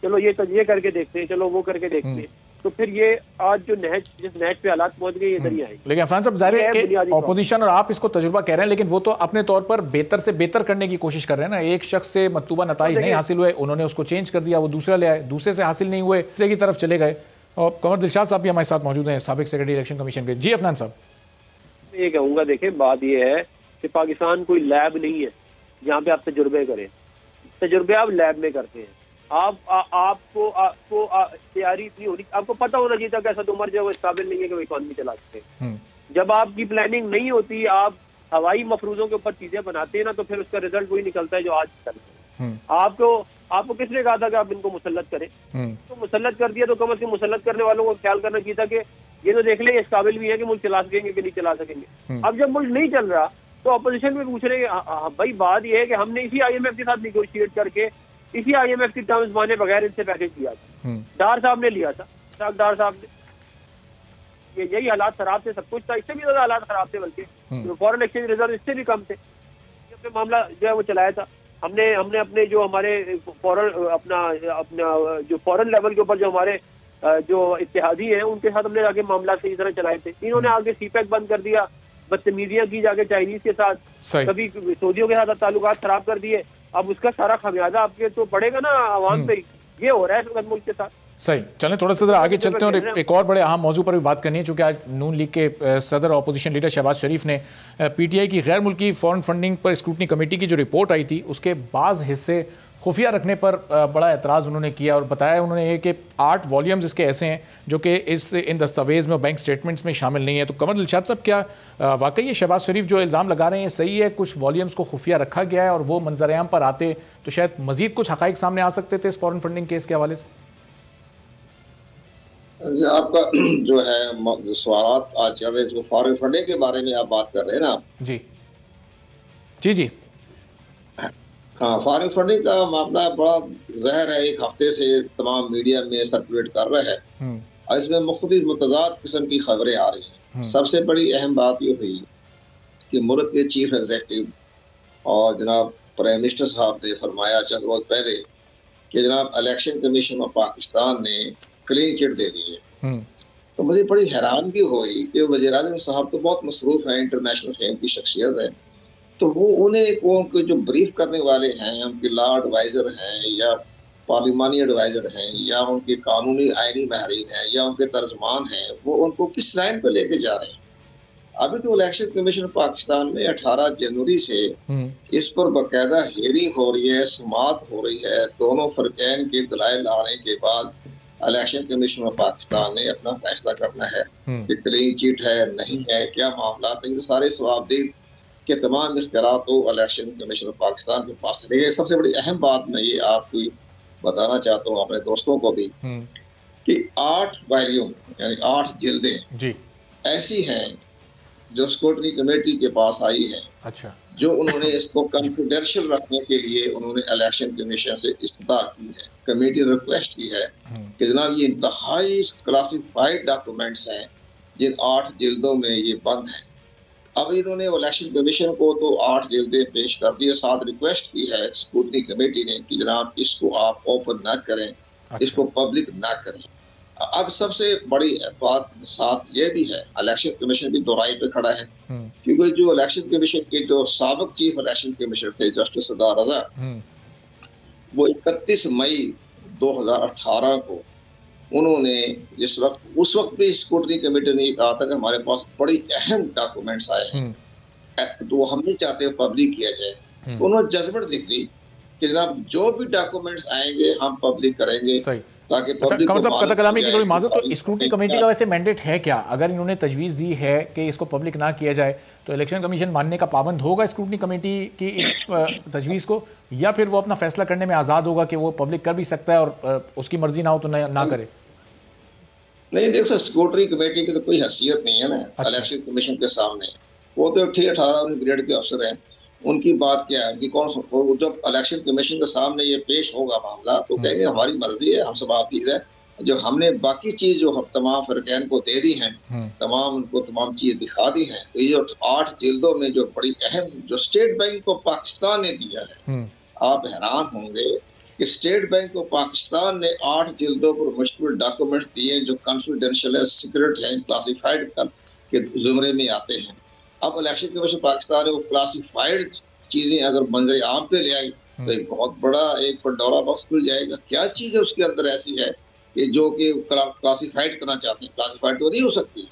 चलो ये करके देखते हैं, चलो वो करके देखते हैं, तो फिर ये आज जो जिस नहज पे हालात पहुंच गए, इधर ही आएंगे। लेकिन अफरान साहब, जाहिर है कि ऑपोजिशन और आप इसको तजुर्बा कह रहे हैं, लेकिन वो तो अपने तौर पर बेहतर से बेहतर करने की कोशिश कर रहे हैं ना। एक शख्स से मतलूबा नताइज नहीं हासिल हुए, उन्होंने उसको चेंज कर दिया, वो दूसरा ले आए, दूसरे से हासिल नहीं हुए, तीसरे की तरफ चले गए। और कमर दिलशाद साहब भी हमारे साथ मौजूद हैं, साबिक सेक्रेटरी इलेक्शन कमीशन के। जी अफनान साहब। मैं ये कहूँगा, देखिए बात ये है कि पाकिस्तान कोई लैब नहीं है जहाँ पे आप तजुर्बे करें। तजुर्बे आप लैब में करते हैं। आपको तैयारी इतनी होनी, आपको पता होना चाहिए था कि असद उमर जो है वो इस काबिल नहीं है कि वो इकॉनमी चला सके। जब आपकी प्लानिंग नहीं होती, आप हवाई मफरूजों के ऊपर चीजें बनाते हैं ना, तो फिर उसका रिजल्ट वही निकलता है जो आज चल रहा है। आपको किसने कहा था कि आप इनको मुसल्लत करें? तो मुसल्लत कर दिया, तो कम से कम मुसल्लत करने वालों को ख्याल करना चाहिए था कि ये तो देख ले इस काबिल भी है कि मुल्क चला सकेंगे कि नहीं चला सकेंगे। अब जब मुल्क नहीं चल रहा तो अपोजिशन में पूछ रहे हैं, भाई बात यह है कि हमने इसी IMF के साथ निगोशिएट करके इसी IMF की टर्म्स माने बगैर इनसे पैकेज लिया था। डार साहब ने लिया था, डार साहब ने, यही हालात खराब थे, सब कुछ था, इससे भी ज्यादा हालात खराब थे, बल्कि फॉरेन एक्सचेंज रिजर्व इससे भी कम थे। अपने मामला जो है वो चलाया था हमने अपने जो हमारे अपना जो फॉरेन लेवल के ऊपर जो हमारे जो इत्तेहादी हैं उनके साथ हमने आगे मामला सही तरह चलाए थे। इन्होंने आगे CPEC बंद कर दिया, बदतमीजियां की जाके चाइनीज के साथ, कभी सऊदियों के साथ ताल्लुकात खराब कर दिए। अब उसका सारा खमियाजा आपके तो पड़ेगा ना आवाम पे। ये हो रहा है इस वक्त मुल्क के साथ। सही, चलें थोड़ा सा आगे चलते हैं और एक और बड़े अहम मौजू पर भी बात करनी है, चूंकि आज नून लीग के सदर और अपोजिशन लीडर शहबाज शरीफ ने PTI की गैर मुल्की फॉरेन फंडिंग पर स्क्रूटनी कमेटी की जो रिपोर्ट आई थी उसके बाज़ हिस्से खुफिया रखने पर बड़ा एतराज़ उन्होंने किया और बताया उन्होंने ये कि 8 वॉल्यूम्स इसके ऐसे हैं जो कि इन दस्तावेज़ में और बैंक स्टेटमेंट्स में शामिल नहीं है। तो कमर दिलशाद साहब, क्या वाकई ये शहबाज शरीफ जो इल्ज़ाम लगा रहे हैं सही है? कुछ वॉल्यूम्स को खुफिया रखा गया है और वो मंजर-ए-आम पर आते तो शायद मज़ीद कुछ हक़ाइक़ सामने आ सकते थे इस फॉरेन फंडिंग केस के हवाले से? आपका जो है सवाल आज चल रहे जो फॉरेन फंडिंग के बारे में आप बात कर रहे हैं ना। जी जी जी हाँ, फॉरेन फंडिंग का मामला बड़ा जहर है, एक हफ्ते से तमाम मीडिया में सर्कुलेट कर रहा है और इसमें मुख्तलिफ मुतज़ाद किस्म की खबरें आ रही हैं। सबसे बड़ी अहम बात ये हुई कि मुल्क के चीफ एग्जीक्यूटिव और जनाब प्राइम मिनिस्टर साहब ने फरमाया चंद रोज पहले कि जनाब इलेक्शन कमीशन ऑफ पाकिस्तान ने क्लीन चिट दे दी है। तो मुझे बड़ी हैरानगी हुई कि वज़ीर-ए-आज़म साहब तो बहुत मसरूफ हैं, इंटरनेशनल फेम की शख्सियत है, तो वो उनके जो ब्रीफ करने वाले हैं, उनके लॉ एडवाइज़र हैं या पार्लिमानी एडवाइज़र हैं या उनके कानूनी आइनी माहिरीन हैं या उनके तर्जमान हैं, वो उनको किस लाइन पर लेके जा रहे हैं? अभी तो इलेक्शन कमीशन पाकिस्तान में 18 जनवरी से इस पर बाकायदा हियरिंग हो रही है, सुमात हो रही है। दोनों फरकैन के दलाइल आने के बाद इलेक्शन कमीशन ऑफ पाकिस्तान ने अपना फैसला करना है कि क्लीन चिट है नहीं है, क्या मामला है। तो सारे सवाबदीद के तमाम इख्तियारात तो इलेक्शन कमीशन ऑफ पाकिस्तान के पास चले गए। सबसे बड़ी अहम बात मैं ये आपको बताना चाहता हूँ, अपने दोस्तों को भी, कि 8 वॉल्यूम यानी 8 जिल्दें जी ऐसी हैं जो स्क्रूटनी कमेटी के पास आई है। अच्छा। जो उन्होंने इसको कॉन्फिडेंशियल रखने के लिए उन्होंने इलेक्शन कमीशन से इस्तदा की है, कमेटी ने रिक्वेस्ट की है कि जनाब ये इंतहाई क्लासिफाइड डॉक्यूमेंट्स हैं जिन 8 जिल्दों में ये बंद है। अब इन्होंने इलेक्शन कमीशन को तो 8 जिल्दें पेश कर दी है, साथ रिक्वेस्ट की है स्क्रूटनी कमेटी ने कि जनाब इसको आप ओपन ना करें, इसको पब्लिक ना करें। अब सबसे बड़ी बात साथ ये भी है, इलेक्शन कमीशन भी दोराई पे खड़ा है, क्योंकि जो इलेक्शन कमीशन के जो साबिक चीफ इलेक्शन कमिश्नर थे जस्टिस सदा रजा, वो 31 मई 2018 को उन्होंने उस वक्त भी स्क्रूटनी कमेटी ने कहा था कि हमारे पास बड़ी अहम डॉक्यूमेंट्स आए हैं तो हम नहीं चाहते पब्लिक किया जाए। तो उन्होंने जजमेंट लिख दी कि जनाब जो भी डॉक्यूमेंट्स आएंगे हम पब्लिक करेंगे ताकि पब्लिक को कतर कलामी की थोड़ी माजूद। तो स्क्रूटनी कमेटी का वैसे मैंडेट है क्या? अगर इन्होंने तजवीज़ दी है कि इसको पब्लिक ना किया जाए तो इलेक्शन कमीशन मानने का पाबंद होगा स्क्रूटनी कमेटी की इस तजवीज़ को, या फिर वो अपना फैसला करने में आज़ाद होगा कि वो पब्लिक कर भी सकता है और उसकी मर्जी ना हो तो ना करे? नहीं, देख सर, स्क्रूटनी कमेटी की तो कोई हैसियत नहीं है ना इलेक्शन कमीशन के सामने। वो तो 18 ग्रेड के अफसर हैं, उनकी बात क्या है, उनकी कौन जब इलेक्शन कमीशन के सामने ये पेश होगा मामला तो कहेंगे हमारी मर्जी है, हम सब आपकी है, जो हमने बाकी चीज जो हम तमाम फ़रक़ैन को दे दी हैं, तमाम चीजें दिखा दी हैं, तो ये जो 8 जिल्दों में जो बड़ी अहम जो स्टेट बैंक को पाकिस्तान ने दिया है, आप हैरान होंगे कि स्टेट बैंक को पाकिस्तान ने 8 जिल्दों पर मुश्तमिल डॉक्यूमेंट्स दिए जो कॉन्फिडेंशियल है, सीक्रेट हैं, क्लासिफाइड के जुमरे में आते हैं। अब इलेक्शन कमीशन पाकिस्तान ने वो क्लासिफाइड चीजें अगर मंजर आम पे ले आई तो एक बहुत बड़ा एक पंडोरा बॉक्स खुल जाएगा। क्या चीज है उसके अंदर ऐसी है कि जो कि क्लासिफाइड करना चाहते हैं? क्लासिफाइड तो नहीं हो सकती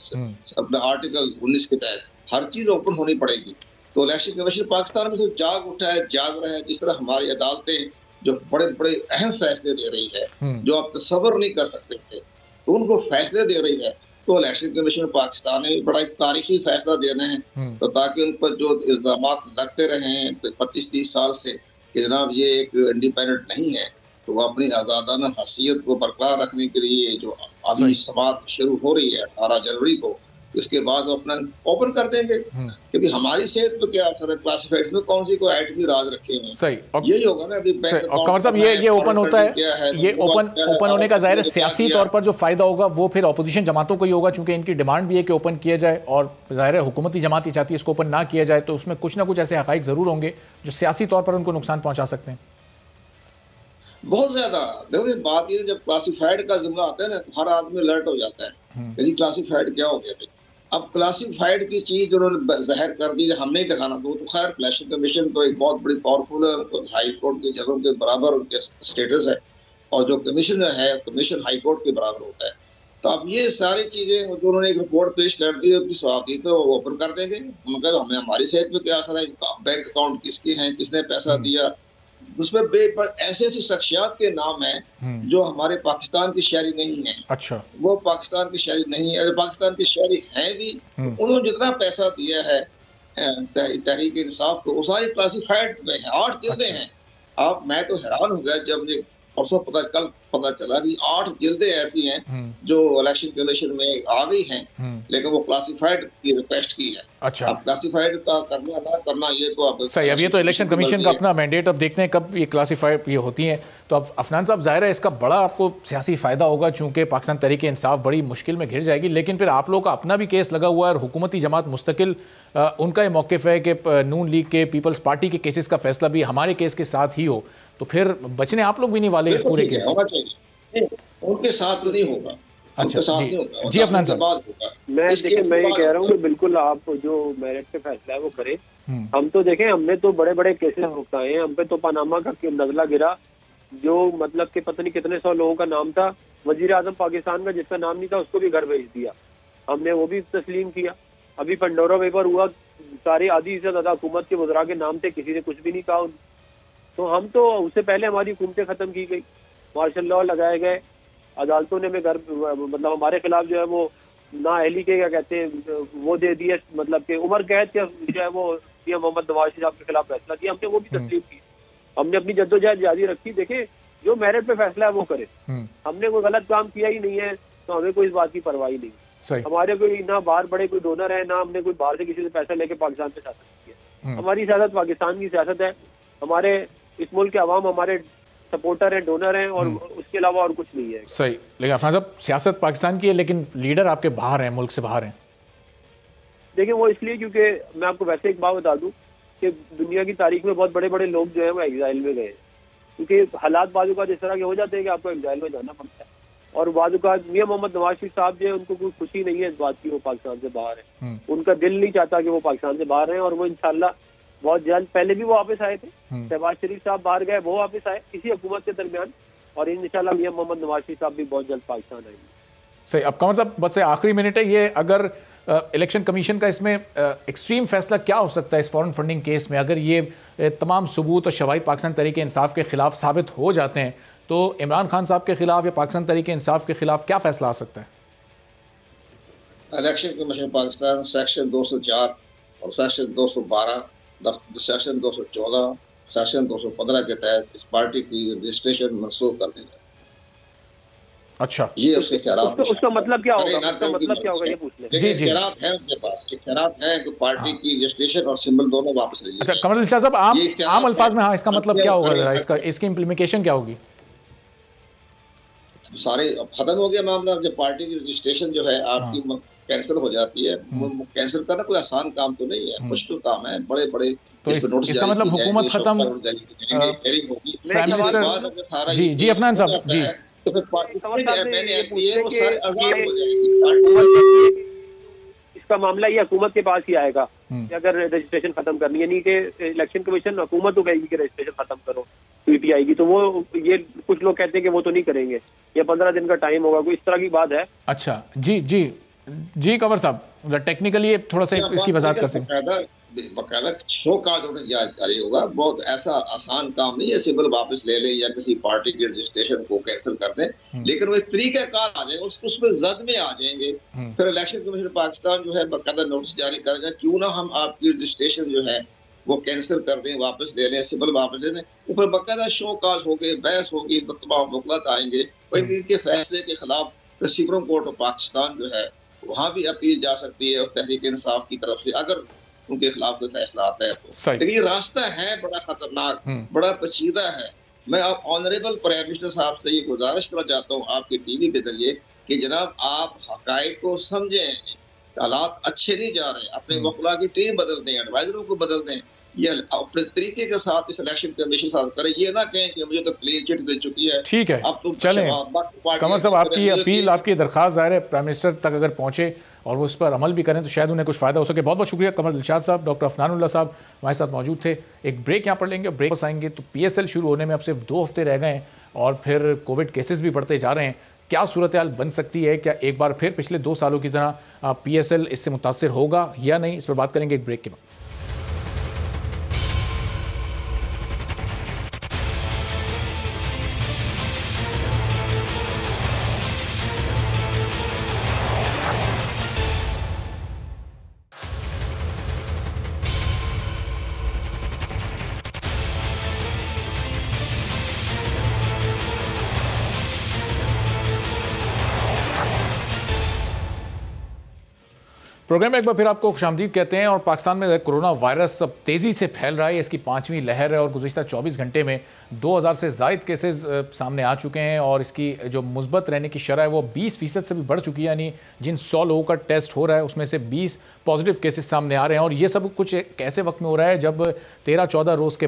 अपने आर्टिकल 19 के तहत, हर चीज ओपन होनी पड़ेगी। तो इलेक्शन कमीशन पाकिस्तान में सिर्फ जाग उठा है, जाग रहा है। जिस तरह हमारी अदालतें जो बड़े बड़े अहम फैसले दे रही है जो आप तसव्वुर नहीं कर सकते थे, तो उनको फैसले दे रही है। तो इलेक्शन कमीशन पाकिस्तान ने भी बड़ा एक तारीखी फैसला देना है, तो ताकि उन पर जो इल्जाम लगते रहे हैं 25-30 साल से कि जनाब ये एक इंडिपेंडेंट नहीं है, तो वो अपनी आज़ादाना हैसियत को बरकरार रखने के लिए जो अभी समाअत शुरू हो रही है 18 जनवरी को, इसके बाद वो अपना ओपन कर देंगे कि भी हमारी सेहत पे क्या असर है, क्लासिफाइड में कौन सी कोई आइटमी राज रखे हुए हैं। सही, यही होगा ना अभी बैंक और कमर साहब ये ओपन होता है, ये ओपन होने का जाहिर है सियासी तौर पर जो फायदा होगा वो फिर अपोजिशन जमातों को ही होगा, चूंकि इनकी डिमांड भी है कि ओपन किया जाए और जाहिर है हुकूमती जमात ही चाहती है इसको ओपन ना किया जाए, तो उसमें कुछ ना कुछ ऐसे हकाइक जरूर होंगे जो सियासी तौर पर उनको नुकसान पहुंचा सकते हैं। बहुत ज्यादा। देखो बात ये जब क्लासिफाइड का जुमला आता है ना तो हर आदमी अलर्ट हो जाता है कि क्लासिफाइड क्या हो गया। अब क्लासिफाइड की चीज उन्होंने जहर कर दी, हम नहीं दिखाना तो खैर इलेक्शन कमीशन तो एक बहुत बड़ी पावरफुल है, तो हाई कोर्ट की जगहों के बराबर उनके स्टेटस है, और जो कमीशन है कमीशन हाई कोर्ट के बराबर होता है। तो अब ये सारी चीजें जो उन्होंने एक रिपोर्ट पेश कर दी उनकी स्वागत तो ओपन कर देंगे। उनका हमें हमारी सेहत में क्या असर है, बैंक अकाउंट किसके हैं, किसने पैसा दिया, उसमें ऐसे ऐसी शख्सियात के नाम हैं जो हमारे पाकिस्तान की शहरी नहीं है। अच्छा, वो पाकिस्तान की शहरी नहीं है, अगर पाकिस्तान की शहरी हैं भी, उन्होंने जितना पैसा दिया है तहरीक इंसाफ को वो सारी क्लासिफाइड में है, 8 जिल्दें हैं। अब मैं तो हैरान हो गया जब मुझे परसों कल पता चला कि 8 जिल्दें ऐसी हैं जो इलेक्शन कमीशन में आ गई हैं, लेकिन वो क्लासिफाइड की रिक्वेस्ट की है। अच्छा, अब क्लासिफाइड का करना ना करना ये तो अब सही, अब ये तो इलेक्शन कमीशन का अपना मैंडेट, अब देखते हैं कब ये क्लासिफाइड ये होती हैं। तो अब अफनान साहब जाहिर है इसका बड़ा आपको सियासी फायदा होगा, चूंकि पाकिस्तान तहरीक इंसाफ बड़ी मुश्किल में घिर जाएगी, लेकिन फिर आप लोग का अपना भी केस लगा हुआ है और हुकूमती जमात मुस्तकिल उनका ये मौक़िफ़ है कि नून लीग के पीपल्स पार्टी के केसेस का फैसला भी हमारे केस के साथ ही हो, तो फिर बचने आप लोग भी नहीं वाले इस पूरे केस में। उनके साथ तो नहीं होगा। अच्छा जी अफनान साहब, मैं ये कह रहा हूँ कि बिल्कुल आप जो मेरिट पे फैसला है वो करें। हम तो देखें, हमने तो बड़े बड़े केसेस भुगताए हैं, हम पे तो पनामा का नजला गिरा, जो मतलब कि पता नहीं कितने 100 लोगों का नाम था, वजीर आजम पाकिस्तान का जिसका नाम नहीं था उसको भी घर भेज दिया, हमने वो भी तस्लीम किया। अभी पंडोरा पेपर हुआ, सारी आधी से ज्यादा हुकूमत के वज़रा के नाम थे, किसी ने कुछ भी नहीं कहा। तो हम तो उससे पहले हमारी हुकूमतें खत्म की गई, मार्शल लॉ लगाए गए, अदालतों ने घर मतलब हमारे खिलाफ जो है वो नाअहली के क्या कहते हैं वो दे दिए, मतलब कि उम्र कैद के जो है वो मोहम्मद नवाज शरीफ के खिलाफ फैसला किया, हमने वो भी तस्लीम की। हमने अपनी जद्दोजहद जारी रखी। देखे जो मेरिट पे फैसला है वो करे, हमने कोई गलत काम किया ही नहीं है, तो हमें कोई इस बात की परवाह नहीं। हमारे कोई ना बाहर बड़े कोई डोनर है, ना हमने कोई बाहर से किसी से पैसा लेके पाकिस्तान पे सियासत किया। हमारी सियासत पाकिस्तान की सियासत है, हमारे इस मुल्क के अवाम हमारे सपोर्टर हैं, डोनर हैं, और उसके अलावा और कुछ नहीं है। सही, लेकिन अफनान साहब सियासत पाकिस्तान की है, लेकिन लीडर आपके बाहर हैं, मुल्क से बाहर हैं। देखिए वो इसलिए क्योंकि मैं आपको वैसे एक बात बता दूं कि दुनिया की तारीख में बहुत बड़े बड़े लोग जो है वो एग्जाइल में गए, क्योंकि हालात बाजू का जिस तरह के हो जाते हैं कि आपको एग्जाइल में जाना पड़ता है। और बाजू का मियां मोहम्मद नवाज शरीफ साहब जो है उनको कोई खुशी नहीं है इस बात की वो पाकिस्तान से बाहर है, उनका दिल नहीं चाहता कि वो पाकिस्तान से बाहर है, और वो इंशाल्लाह बहुत जल्द, पहले भी वो वापस आए थे, शहबाज शरीफ साहब बाहर गए, वो वापस आए इसी हुकूमत के दरमियान, और इंशाल्लाह मियां मोहम्मद नवाज शरीफ साहब भी बहुत जल्द पाकिस्तान आएंगे। सही, अब कमर साहब बस आखिरी मिनट है, ये अगर इलेक्शन कमीशन का इसमें एक्सट्रीम फैसला क्या हो सकता है इस फॉरेन फंडिंग केस में, अगर ये तमाम सबूत और शवाहिद पाकिस्तान तहरीक इंसाफ के खिलाफ साबित हो जाते हैं, तो इमरान खान साहब के खिलाफ या पाकिस्तान तहरीक इंसाफ के खिलाफ क्या फैसला आ सकता है? इलेक्शन कमीशन पाकिस्तान सेक्शन 204 और सेक्शन 212, सेक्शन 214, सेक्शन 215 के तहत इस पार्टी की रजिस्ट्रेशन मनसूख कर देगा। अच्छा, ये उसके ख़यालात, उसका मतलब क्या होगा? उसका मतलब क्या होगा ये पूछ लें। जी जी, ख़यालात हैं उनके पास, ख़यालात हैं कि पार्टी की रजिस्ट्रेशन और सिंबल दोनों वापस ले लीजिए। अच्छा कमरुद्दीन शाह साहब, आम अल्फाज में हाँ इसका मतलब क्या होगा, इसका इसकी इम्प्लीमेंटेशन क्या होगी? सारे खत्म हो गया मामला। जब पार्टी की रजिस्ट्रेशन जो है आपकी कैंसिल हो जाती है, कैंसिल करना कोई आसान काम तो नहीं है, मुश्किल काम है। बड़े बड़े तो इसका मतलब हुकूमत खत्म। जी अफनान साहब जी, तो फिर पार्टी वो सारे आजाद हो जाएगी। इसका मामला ये हुकूमत के पास ही आएगा कि अगर रजिस्ट्रेशन खत्म करनी है, नहीं कि इलेक्शन कमीशन हुकूमत को कहेगी कि रजिस्ट्रेशन खत्म करो, पीटी आएगी तो वो, ये कुछ लोग कहते हैं कि वो तो नहीं करेंगे, ये 15 दिन का टाइम होगा, कोई इस तरह की बात है। अच्छा जी जी जी कंवर साहब, टेक्निकली थोड़ा सा इसकी वजाहत कर सकते। बकायदा शो का नोटिस जारी होगा। बहुत ऐसा आसान काम नहीं है सिविल वापस ले ले या किसी पार्टी के रजिस्ट्रेशन को कैंसिल कर दें, लेकिन वो एक तरीकाकार आ जाएगा, उसमें जद में आ जाएंगे। फिर इलेक्शन कमीशन पाकिस्तान जो है बकायदा नोटिस जारी करेगा, क्यों ना हम आपकी रजिस्ट्रेशन जो है वो कैंसिल कर दें, वापस ले लें, सिविल वापस ले लें। ऊपर बकायदा शो काज होगी, बहस होगी, तमाम वकलत आएंगे, इनके फैसले के खिलाफ सुप्रीम कोर्ट ऑफ पाकिस्तान जो है वहाँ भी अपील जा सकती है और तहरीक इंसाफ की तरफ से अगर उनके खिलाफ कोई फैसला आता है तो। लेकिन ये रास्ता है बड़ा खतरनाक, बड़ा पेचीदा है। मैं आप ऑनरेबल प्राइम मिनिस्टर साहब से ये गुजारिश करना चाहता हूँ आपके टीवी के जरिए कि जनाब आप हकायक को समझें, हालात अच्छे नहीं जा रहे, अपने वकला की टीम बदल दें, एडवाइजरों को बदल दें, ये अपने तरीके के साथ इस इलेक्शन कमीशन साथ करें। ये ना कहें कि मुझे तो क्लीन चिट मिल चुकी है। ठीक है, अब तो चलें कमर साहब, आपकी अपील, आपकी दरखास्त ज़ाहिर है प्राइम मिनिस्टर तक अगर पहुंचे और वो उस पर अमल भी करें तो शायद उन्हें कुछ फ़ायदा हो सके। बहुत बहुत शुक्रिया कमर दिलशाद साहब। डॉक्टर अफनानुल्लाह साहब हमारे साथ मौजूद थे। एक ब्रेक यहाँ पर लेंगे, ब्रेक पर आएंगे तो PSL शुरू होने में अब सिर्फ 2 हफ्ते रह गए हैं और फिर कोविड केसेस भी बढ़ते जा रहे हैं। क्या सूरत हाल बन सकती है? क्या एक बार फिर पिछले 2 सालों की तरह PSL इससे मुतासिर होगा या नहीं? इस पर बात करेंगे एक ब्रेक के बाद। प्रोग्राम में एक बार फिर आपको खुशामदीद कहते हैं। और पाकिस्तान में कोरोना वायरस अब तेज़ी से फैल रहा है, इसकी 5वीं लहर है और गुज़िश्ता 24 घंटे में 2000 से ज़ायद केसेस सामने आ चुके हैं और इसकी जो मुस्बत रहने की शरह है वो 20% से भी बढ़ चुकी है। यानी जिन 100 लोगों का टेस्ट हो रहा है उसमें से 20 पॉजिटिव केसेस सामने आ रहे हैं। और ये सब कुछ एक ऐसे वक्त में हो रहा है जब 13-14 रोज़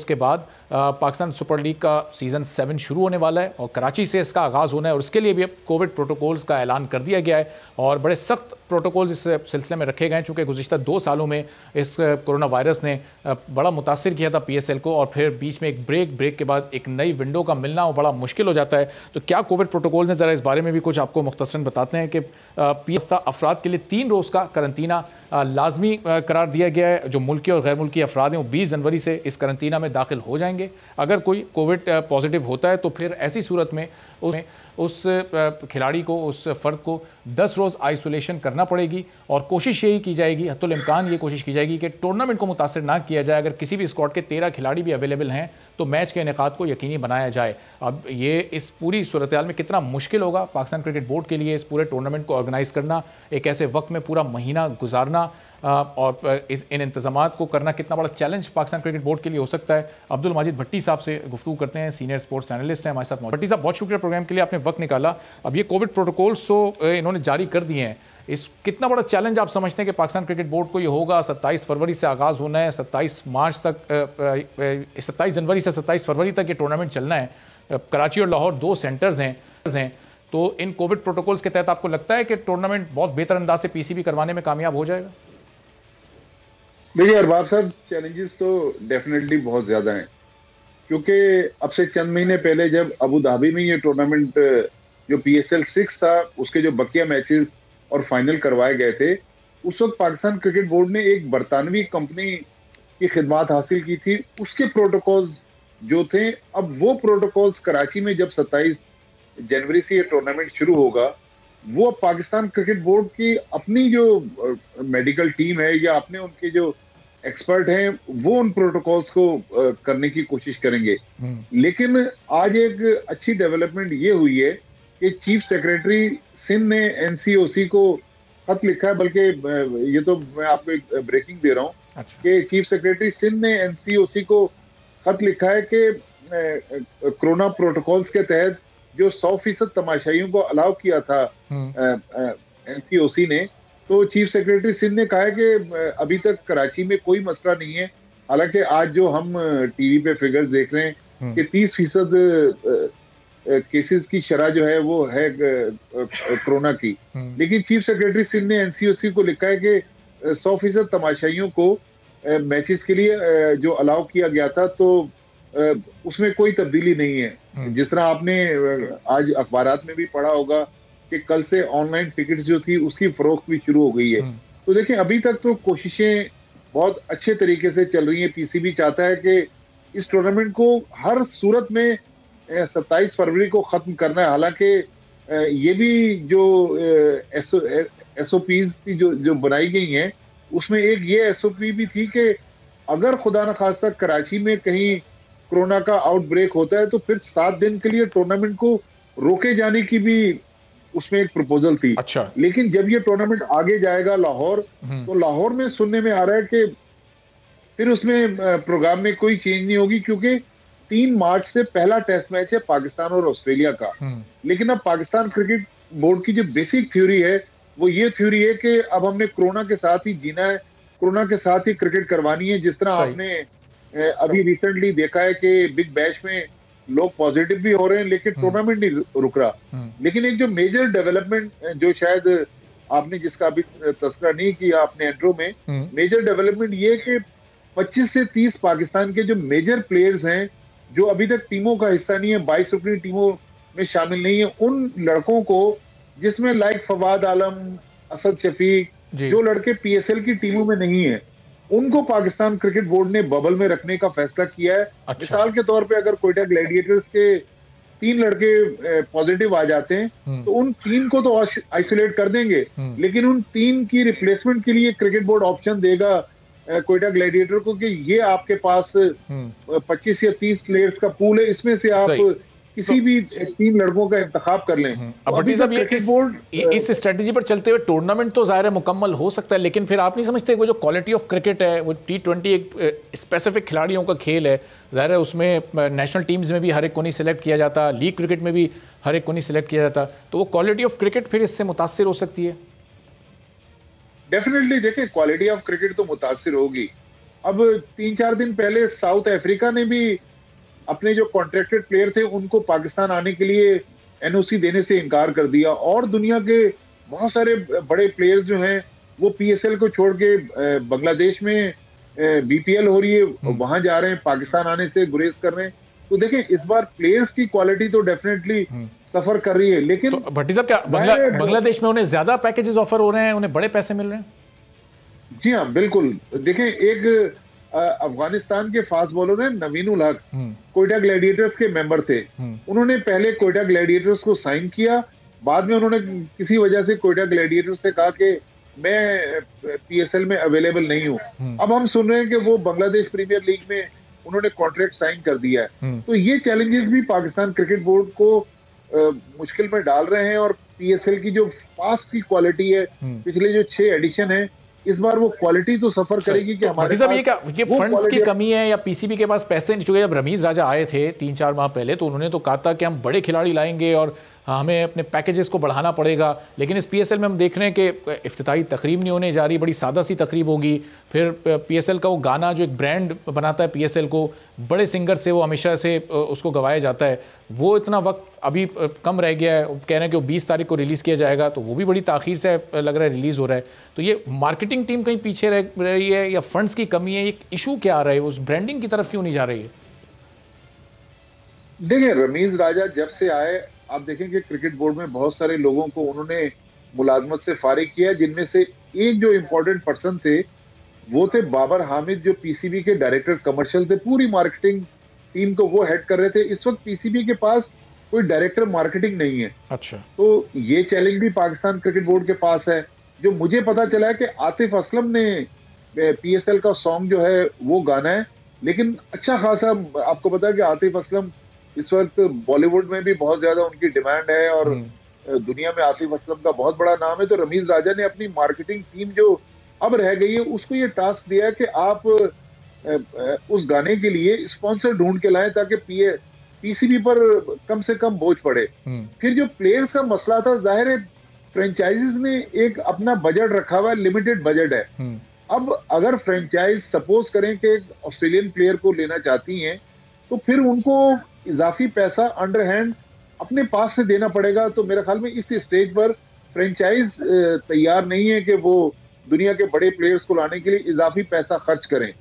के बाद पाकिस्तान सुपर लीग का सीज़न 7 शुरू होने वाला है और कराची से इसका आगाज़ होना है और उसके लिए भी अब कोविड प्रोटोकॉल्स का ऐलान कर दिया गया है और बड़े सख्त प्रोटोकॉल्स इस सिलसिले में रखे गए हैं। चूँकि गुज़िश्ता 2 सालों में इस कोरोना वायरस ने बड़ा मुतासिर किया था PSL को और फिर बीच में एक ब्रेक के बाद एक नई विंडो का मिलना वो बड़ा मुश्किल हो जाता है। तो क्या कोविड प्रोटोकॉल ने ज़रा इस बारे में भी कुछ आपको मुख्तसरन बताते हैं कि PSL अफराद के लिए 3 रोज़ का करंतना लाजमी करार दिया गया है। जो मुल्की और गैर मुल्की अफराद हैं वो 20 जनवरी से इस करंतना में दाखिल हो जाएंगे। अगर कोई कोविड पॉजिटिव होता है तो फिर ऐसी सूरत में उस खिलाड़ी को, उस फ़र्द को 10 रोज़ आइसोलेशन करना पड़ेगी और कोशिश यही की जाएगी, हत्तुल इम्कान ये कोशिश की जाएगी कि टूर्नामेंट को मुतासर ना किया जाए। अगर किसी भी स्क्वाड के 13 खिलाड़ी भी अवेलेबल हैं तो मैच के इनेकाद को यकीनी बनाया जाए। अब ये इस पूरी सूरत हाल में कितना मुश्किल होगा पाकिस्तान क्रिकेट बोर्ड के लिए इस पूरे टूर्नामेंट को ऑर्गेनाइज़ करना, एक ऐसे वक्त में पूरा महीना गुजारना और इन इंतजामात को करना कितना बड़ा चैलेंज पाकिस्तान क्रिकेट बोर्ड के लिए हो सकता है। अब्दुल माजिद भट्टी साहब से गुफ्तगू करते हैं, सीनियर स्पोर्ट्स एनालिस्ट हैं हमारे साथ। भट्टी साहब बहुत शुक्रिया प्रोग्राम के लिए, आपने वक्त निकाला। अब ये कोविड प्रोटोकॉल्स तो इन्होंने जारी कर दिए हैं, इस कितना बड़ा चैलेंज आप समझते हैं कि पाकिस्तान क्रिकेट बोर्ड को ये होगा? 27 फरवरी से आगाज़ होना है, 27 जनवरी से 27 फरवरी तक ये टूर्नामेंट चलना है। कराची और लाहौर 2 सेंटर्स हैं, तो इन कोविड प्रोटोकॉल्स के तहत आपको लगता है कि टूर्नामेंट बहुत बेहतर अंदाज से PCB करवाने में कामयाब हो जाएगा? देखिए अरबाब साहब, चैलेंजेस तो डेफिनेटली बहुत ज़्यादा हैं, क्योंकि अब से चंद महीने पहले जब अबू धाबी में ये टूर्नामेंट जो PSL 6 था उसके जो बकिया मैचेस और फाइनल करवाए गए थे, उस वक्त पाकिस्तान क्रिकेट बोर्ड ने एक बरतानवी कंपनी की खिदमत हासिल की थी। उसके प्रोटोकॉल्स जो थे, अब वो प्रोटोकॉल्स कराची में जब 27 जनवरी से ये टूर्नामेंट शुरू होगा, वो पाकिस्तान क्रिकेट बोर्ड की अपनी जो मेडिकल टीम है या अपने उनके जो एक्सपर्ट हैं वो उन प्रोटोकॉल्स को करने की कोशिश करेंगे। लेकिन आज एक अच्छी डेवलपमेंट ये हुई है कि चीफ सेक्रेटरी सिंध ने NCOC को खत लिखा है, बल्कि ये तो मैं आपको एक ब्रेकिंग दे रहा हूँ कि चीफ सेक्रेटरी सिंध ने NCOC को खत लिखा है कि कोरोना प्रोटोकॉल्स के तहत जो 100% तमाशाइयों को अलाउ किया था NCOC ने, तो चीफ सेक्रेटरी सिंध ने कहा है कि अभी तक कराची में कोई मसला नहीं है। हालांकि आज जो हम टीवी पे फिगर्स देख रहे हैं कि 30% केसेस की शरह जो है वो है कोरोना की, लेकिन चीफ सेक्रेटरी सिंध ने NCOC को लिखा है कि 100% तमाशाइयों को मैचेस के लिए जो अलाउ किया गया था, तो उसमें कोई तब्दीली नहीं है। जिस तरह आपने आज अखबारात में भी पढ़ा होगा कि कल से ऑनलाइन टिकट्स जो थी उसकी फरोख्त भी शुरू हो गई है। तो देखिए, अभी तक तो कोशिशें बहुत अच्छे तरीके से चल रही हैं। PCB चाहता है कि इस टूर्नामेंट को हर सूरत में 27 फरवरी को खत्म करना है। हालांकि ये भी जो SOPs थी जो बनाई गई हैं, उसमें एक ये SOP भी थी कि अगर खुदा न खास्ता कराची में कहीं कोरोना का आउटब्रेक होता है तो फिर 7 दिन के लिए टूर्नामेंट को रोके जाने की भी उसमें एक प्रपोजल थी। अच्छा। लेकिन जब ये टूर्नामेंट आगे जाएगा लाहौर, तो लाहौर में सुनने में आ रहा है कि फिर उसमें प्रोग्राम में कोई चेंज नहीं होगी, क्योंकि 3 मार्च से पहला टेस्ट मैच है पाकिस्तान और ऑस्ट्रेलिया का। लेकिन अब पाकिस्तान क्रिकेट बोर्ड की जो बेसिक थ्योरी है वो ये थ्योरी है कि अब हमने कोरोना के साथ ही जीना है, कोरोना के साथ ही क्रिकेट करवानी है। जिस तरह आपने अभी रिसेंटली देखा है कि बिग बैश में लोग पॉजिटिव भी हो रहे हैं लेकिन टूर्नामेंट नहीं रुक रहा। लेकिन एक जो मेजर डेवलपमेंट जो शायद आपने जिसका अभी तस्करा नहीं किया आपने इंट्रो में, मेजर डेवलपमेंट ये कि 25 से 30 पाकिस्तान के जो मेजर प्लेयर्स हैं जो अभी तक टीमों का हिस्सा नहीं है, 22 रुकनी टीमों में शामिल नहीं है, उन लड़कों को जिसमें लाइक फवाद आलम, असद शफीक, जो लड़के PSL की टीमों में नहीं है, उनको पाकिस्तान क्रिकेट बोर्ड ने बबल में रखने का फैसला किया है। अच्छा। मिसाल के तौर पे अगर कोयटा ग्लैडिएटर्स के 3 लड़के पॉजिटिव आ जाते हैं तो उन 3 को तो आइसोलेट कर देंगे, लेकिन उन 3 की रिप्लेसमेंट के लिए क्रिकेट बोर्ड ऑप्शन देगा कोयटा ग्लैडिएटर को कि ये आपके पास 25 या 30 प्लेयर्स का पूल है, इसमें से आप किसी भी 3 लड़कों का इंतखाब कर लें। अब भट्टी साहब, ये इस स्ट्रेटेजी पर चलते हुए टूर्नामेंट तो ज़ाहिर है मुकम्मल हो सकता है, लेकिन फिर आप नहीं समझते वो जो क्वालिटी ऑफ क्रिकेट है, वो T20 एक स्पेसिफिक खिलाड़ियों का खेल है, ज़ाहिर है उसमें नेशनल टीम्स में भी हर एक को नहीं सिलेक्ट किया जाता, लीग क्रिकेट में भी हर एक को नहीं सिलेक्ट किया जाता, तो वो क्वालिटी ऑफ क्रिकेट फिर इससे मुतासिर हो सकती है। डेफिनेटली देखिए, क्वालिटी ऑफ क्रिकेट तो मुतासिर होगी। अब 3-4 दिन पहले साउथ अफ्रीका ने भी अपने जो कॉन्ट्रैक्टेड प्लेयर थे उनको पाकिस्तान आने के लिए NOC देने से इनकार कर दिया, और दुनिया के बहुत सारे बड़े प्लेयर्स जो हैं वो PSL को छोड़ के बांग्लादेश में BPL हो रही है, वहां जा रहे हैं, पाकिस्तान आने से गुरेज कर रहे हैं। तो देखिए, इस बार प्लेयर्स की क्वालिटी तो डेफिनेटली सफर कर रही है। लेकिन तो भट्टी साहब, क्या बांग्लादेश में उन्हें ज्यादा पैकेजेस ऑफर हो रहे हैं, उन्हें बड़े पैसे मिल रहे हैं? जी हाँ, बिल्कुल। देखें, एक अफगानिस्तान के फास्ट बॉलर हैं नवीन उल हक, कोयटा ग्लैडिएटर्स के मेंबर थे। उन्होंने पहले कोयटा ग्लैडिएटर्स को साइन किया, बाद में उन्होंने किसी वजह से कोयटा ग्लैडिएटर्स से कहा कि मैं PSL में अवेलेबल नहीं हूँ। अब हम सुन रहे हैं कि वो बांग्लादेश प्रीमियर लीग में उन्होंने कॉन्ट्रैक्ट साइन कर दिया है। तो ये चैलेंजेस भी पाकिस्तान क्रिकेट बोर्ड को मुश्किल में डाल रहे हैं, और PSL की जो फास्ट की क्वालिटी है, पिछले जो 6 एडिशन है, इस बार वो क्वालिटी तो सफर करेगी कि हमारे पास ये फंड्स की कमी है या PCB के पास पैसे नहीं। चुके जब रमीज राजा आए थे 3-4 माह पहले, तो उन्होंने तो कहा था कि हम बड़े खिलाड़ी लाएंगे और हमें अपने पैकेजेस को बढ़ाना पड़ेगा, लेकिन इस PSL में हम देख रहे हैं कि इफ्तिताही तकरीब नहीं होने जा रही, बड़ी सादा सी तकरीब होगी। फिर PSL का वो गाना जो एक ब्रांड बनाता है PSL को, बड़े सिंगर से वो हमेशा से उसको गवाया जाता है, वो इतना वक्त अभी कम रह गया है। कह रहे हैं कि वो 20 तारीख को रिलीज़ किया जाएगा, तो वो भी बड़ी ताख़ीर से लग रहा है रिलीज़ हो रहा है। तो ये मार्केटिंग टीम कहीं पीछे रह रही है या फंड्स की कमी है, एक इशू क्या आ रहा है, उस ब्रांडिंग की तरफ क्यों नहीं जा रही है? देखिए, रमीज राजा जब से आए, आप देखेंगे क्रिकेट बोर्ड में बहुत सारे लोगों को उन्होंने मुलाजमत से फारिग किया, जिनमें से एक जो इम्पोर्टेंट पर्सन थे वो थे बाबर हामिद, जो PCB के डायरेक्टर कमर्शियल थे। पूरी मार्केटिंग टीम को वो हेड कर रहे थे। इस वक्त PCB के पास कोई डायरेक्टर मार्केटिंग नहीं है। अच्छा। तो ये चैलेंज भी पाकिस्तान क्रिकेट बोर्ड के पास है। जो मुझे पता चला है कि आतिफ असलम ने PSL का सॉन्ग जो है वो गाना है, लेकिन अच्छा खासा आपको पता है कि आतिफ असलम इस वक्त बॉलीवुड में भी बहुत ज्यादा उनकी डिमांड है और दुनिया में आतिफ असलम का बहुत बड़ा नाम है। तो रमीज राजा ने अपनी मार्केटिंग टीम जो अब रह गई है उसको ये टास्क दिया है कि आप उस गाने के लिए स्पॉन्सर ढूंढ के लाएं ताकि पीसीबी पर कम से कम बोझ पड़े। फिर जो प्लेयर्स का मसला था, जाहिर है फ्रेंचाइजीज ने एक अपना बजट रखा हुआ है, लिमिटेड बजट है। अब अगर फ्रेंचाइज सपोज करें कि ऑस्ट्रेलियन प्लेयर को लेना चाहती हैं, तो फिर उनको इजाफी पैसा अंडर हैंड अपने पास से देना पड़ेगा। तो मेरे ख्याल में इस स्टेज पर फ्रेंचाइज तैयार नहीं है कि वो दुनिया के बड़े प्लेयर्स को लाने के लिए इजाफी पैसा खर्च करें।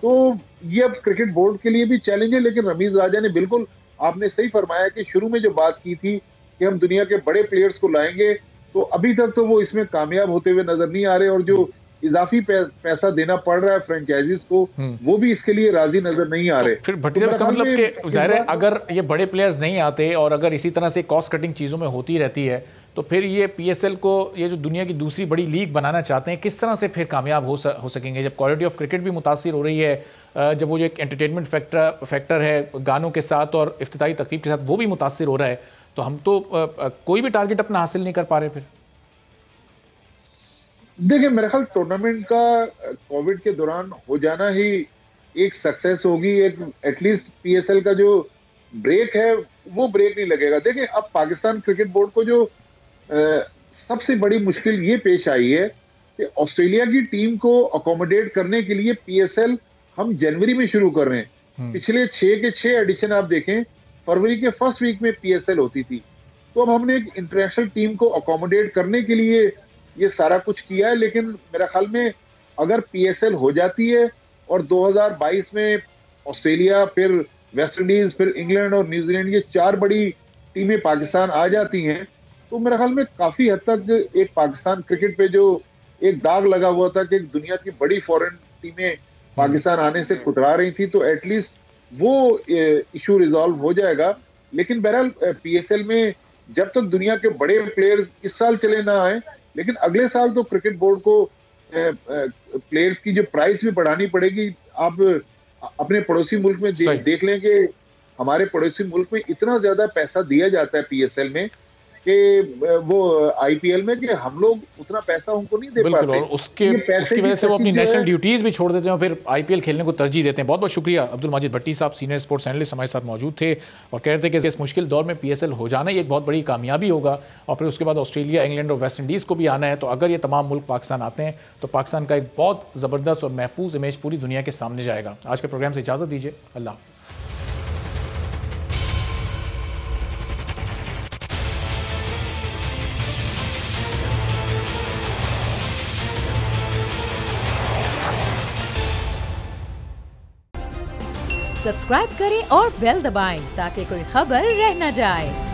तो ये अब क्रिकेट बोर्ड के लिए भी चैलेंज है। लेकिन रमीज राजा ने बिल्कुल, आपने सही फरमाया कि शुरू में जो बात की थी कि हम दुनिया के बड़े प्लेयर्स को लाएंगे, तो अभी तक तो वो इसमें कामयाब होते हुए नजर नहीं आ रहे, और जो इजाफी पैसा देना पड़ रहा है फ्रेंचाइजीज को, वो भी इसके लिए राजी नजर नहीं आ रहे। फिर भट्टी साहब, इसका मतलब कि जाहिर है अगर ये बड़े प्लेयर्स नहीं आते और अगर इसी तरह से कॉस्ट कटिंग चीज़ों में होती रहती है, तो फिर ये पीएसएल को, ये जो दुनिया की दूसरी बड़ी लीग बनाना चाहते हैं, किस तरह से फिर कामयाब हो सकेंगे? जब क्वालिटी ऑफ क्रिकेट भी मुतासिर हो रही है, जब वो जो एक एंटरटेनमेंट फैक्टर है गानों के साथ और इफ्तिताई तकरीब के साथ, वो भी मुतासिर हो रहा है, तो हम तो कोई भी टारगेट अपना हासिल नहीं कर पा रहे। फिर देखिए, मेरे ख्याल टूर्नामेंट का कोविड के दौरान हो जाना ही एक सक्सेस होगी। एक एटलीस्ट पीएसएल का जो ब्रेक है वो ब्रेक नहीं लगेगा। देखिए, अब पाकिस्तान क्रिकेट बोर्ड को जो सबसे बड़ी मुश्किल ये पेश आई है कि ऑस्ट्रेलिया की टीम को अकोमोडेट करने के लिए पीएसएल हम जनवरी में शुरू कर रहे हैं। पिछले 6 के 6 एडिशन आप देखें, फरवरी के फर्स्ट वीक में पीएसएल होती थी। तो अब हमने एक इंटरनेशनल टीम को अकोमोडेट करने के लिए ये सारा कुछ किया है। लेकिन मेरा ख्याल में अगर पीएसएल हो जाती है और 2022 में ऑस्ट्रेलिया, फिर वेस्ट इंडीज, फिर इंग्लैंड और न्यूजीलैंड, ये 4 बड़ी टीमें पाकिस्तान आ जाती हैं, तो मेरा ख्याल में काफी हद तक एक पाकिस्तान क्रिकेट पे जो एक दाग लगा हुआ था कि दुनिया की बड़ी फॉरेन टीमें पाकिस्तान आने से कुतरा रही थी, तो एटलीस्ट वो इशू रिजॉल्व हो जाएगा। लेकिन बहरहाल पीएसएल में जब तक दुनिया के बड़े प्लेयर्स इस साल चले ना आए, लेकिन अगले साल तो क्रिकेट बोर्ड को प्लेयर्स की जो प्राइस भी बढ़ानी पड़ेगी। आप अपने पड़ोसी मुल्क में देख लें कि हमारे पड़ोसी मुल्क में इतना ज्यादा पैसा दिया जाता है पीएसएल में कि वो आईपीएल में, कि हम लोग उतना पैसा उनको नहीं दे पाते। और उसकी वजह से वो अपनी नेशनल ड्यूटीज भी छोड़ देते हैं और फिर आईपीएल खेलने को तरजीह देते हैं। बहुत बहुत शुक्रिया अब्दुल माजिद भट्टी साहब, सीनियर स्पोर्ट्स एनालिस्ट, हमारे साथ मौजूद थे और कह रहे थे कि इस मुश्किल दौर में पीएसएल हो जाना ही एक बहुत बड़ी कामयाबी होगा, और फिर उसके बाद ऑस्ट्रेलिया, इंग्लैंड और वेस्ट इंडीज़ को भी आना है। तो अगर ये तमाम मुल्क पाकिस्तान आते हैं तो पाकिस्तान का एक बहुत ज़बरदस्त और महफूज इमेज पूरी दुनिया के सामने जाएगा। आज के प्रोग्राम से इजाज़त दीजिए, अल्लाह हाफ़िज़। सब्सक्राइब करें और बेल दबाएं ताकि कोई खबर रह न जाए।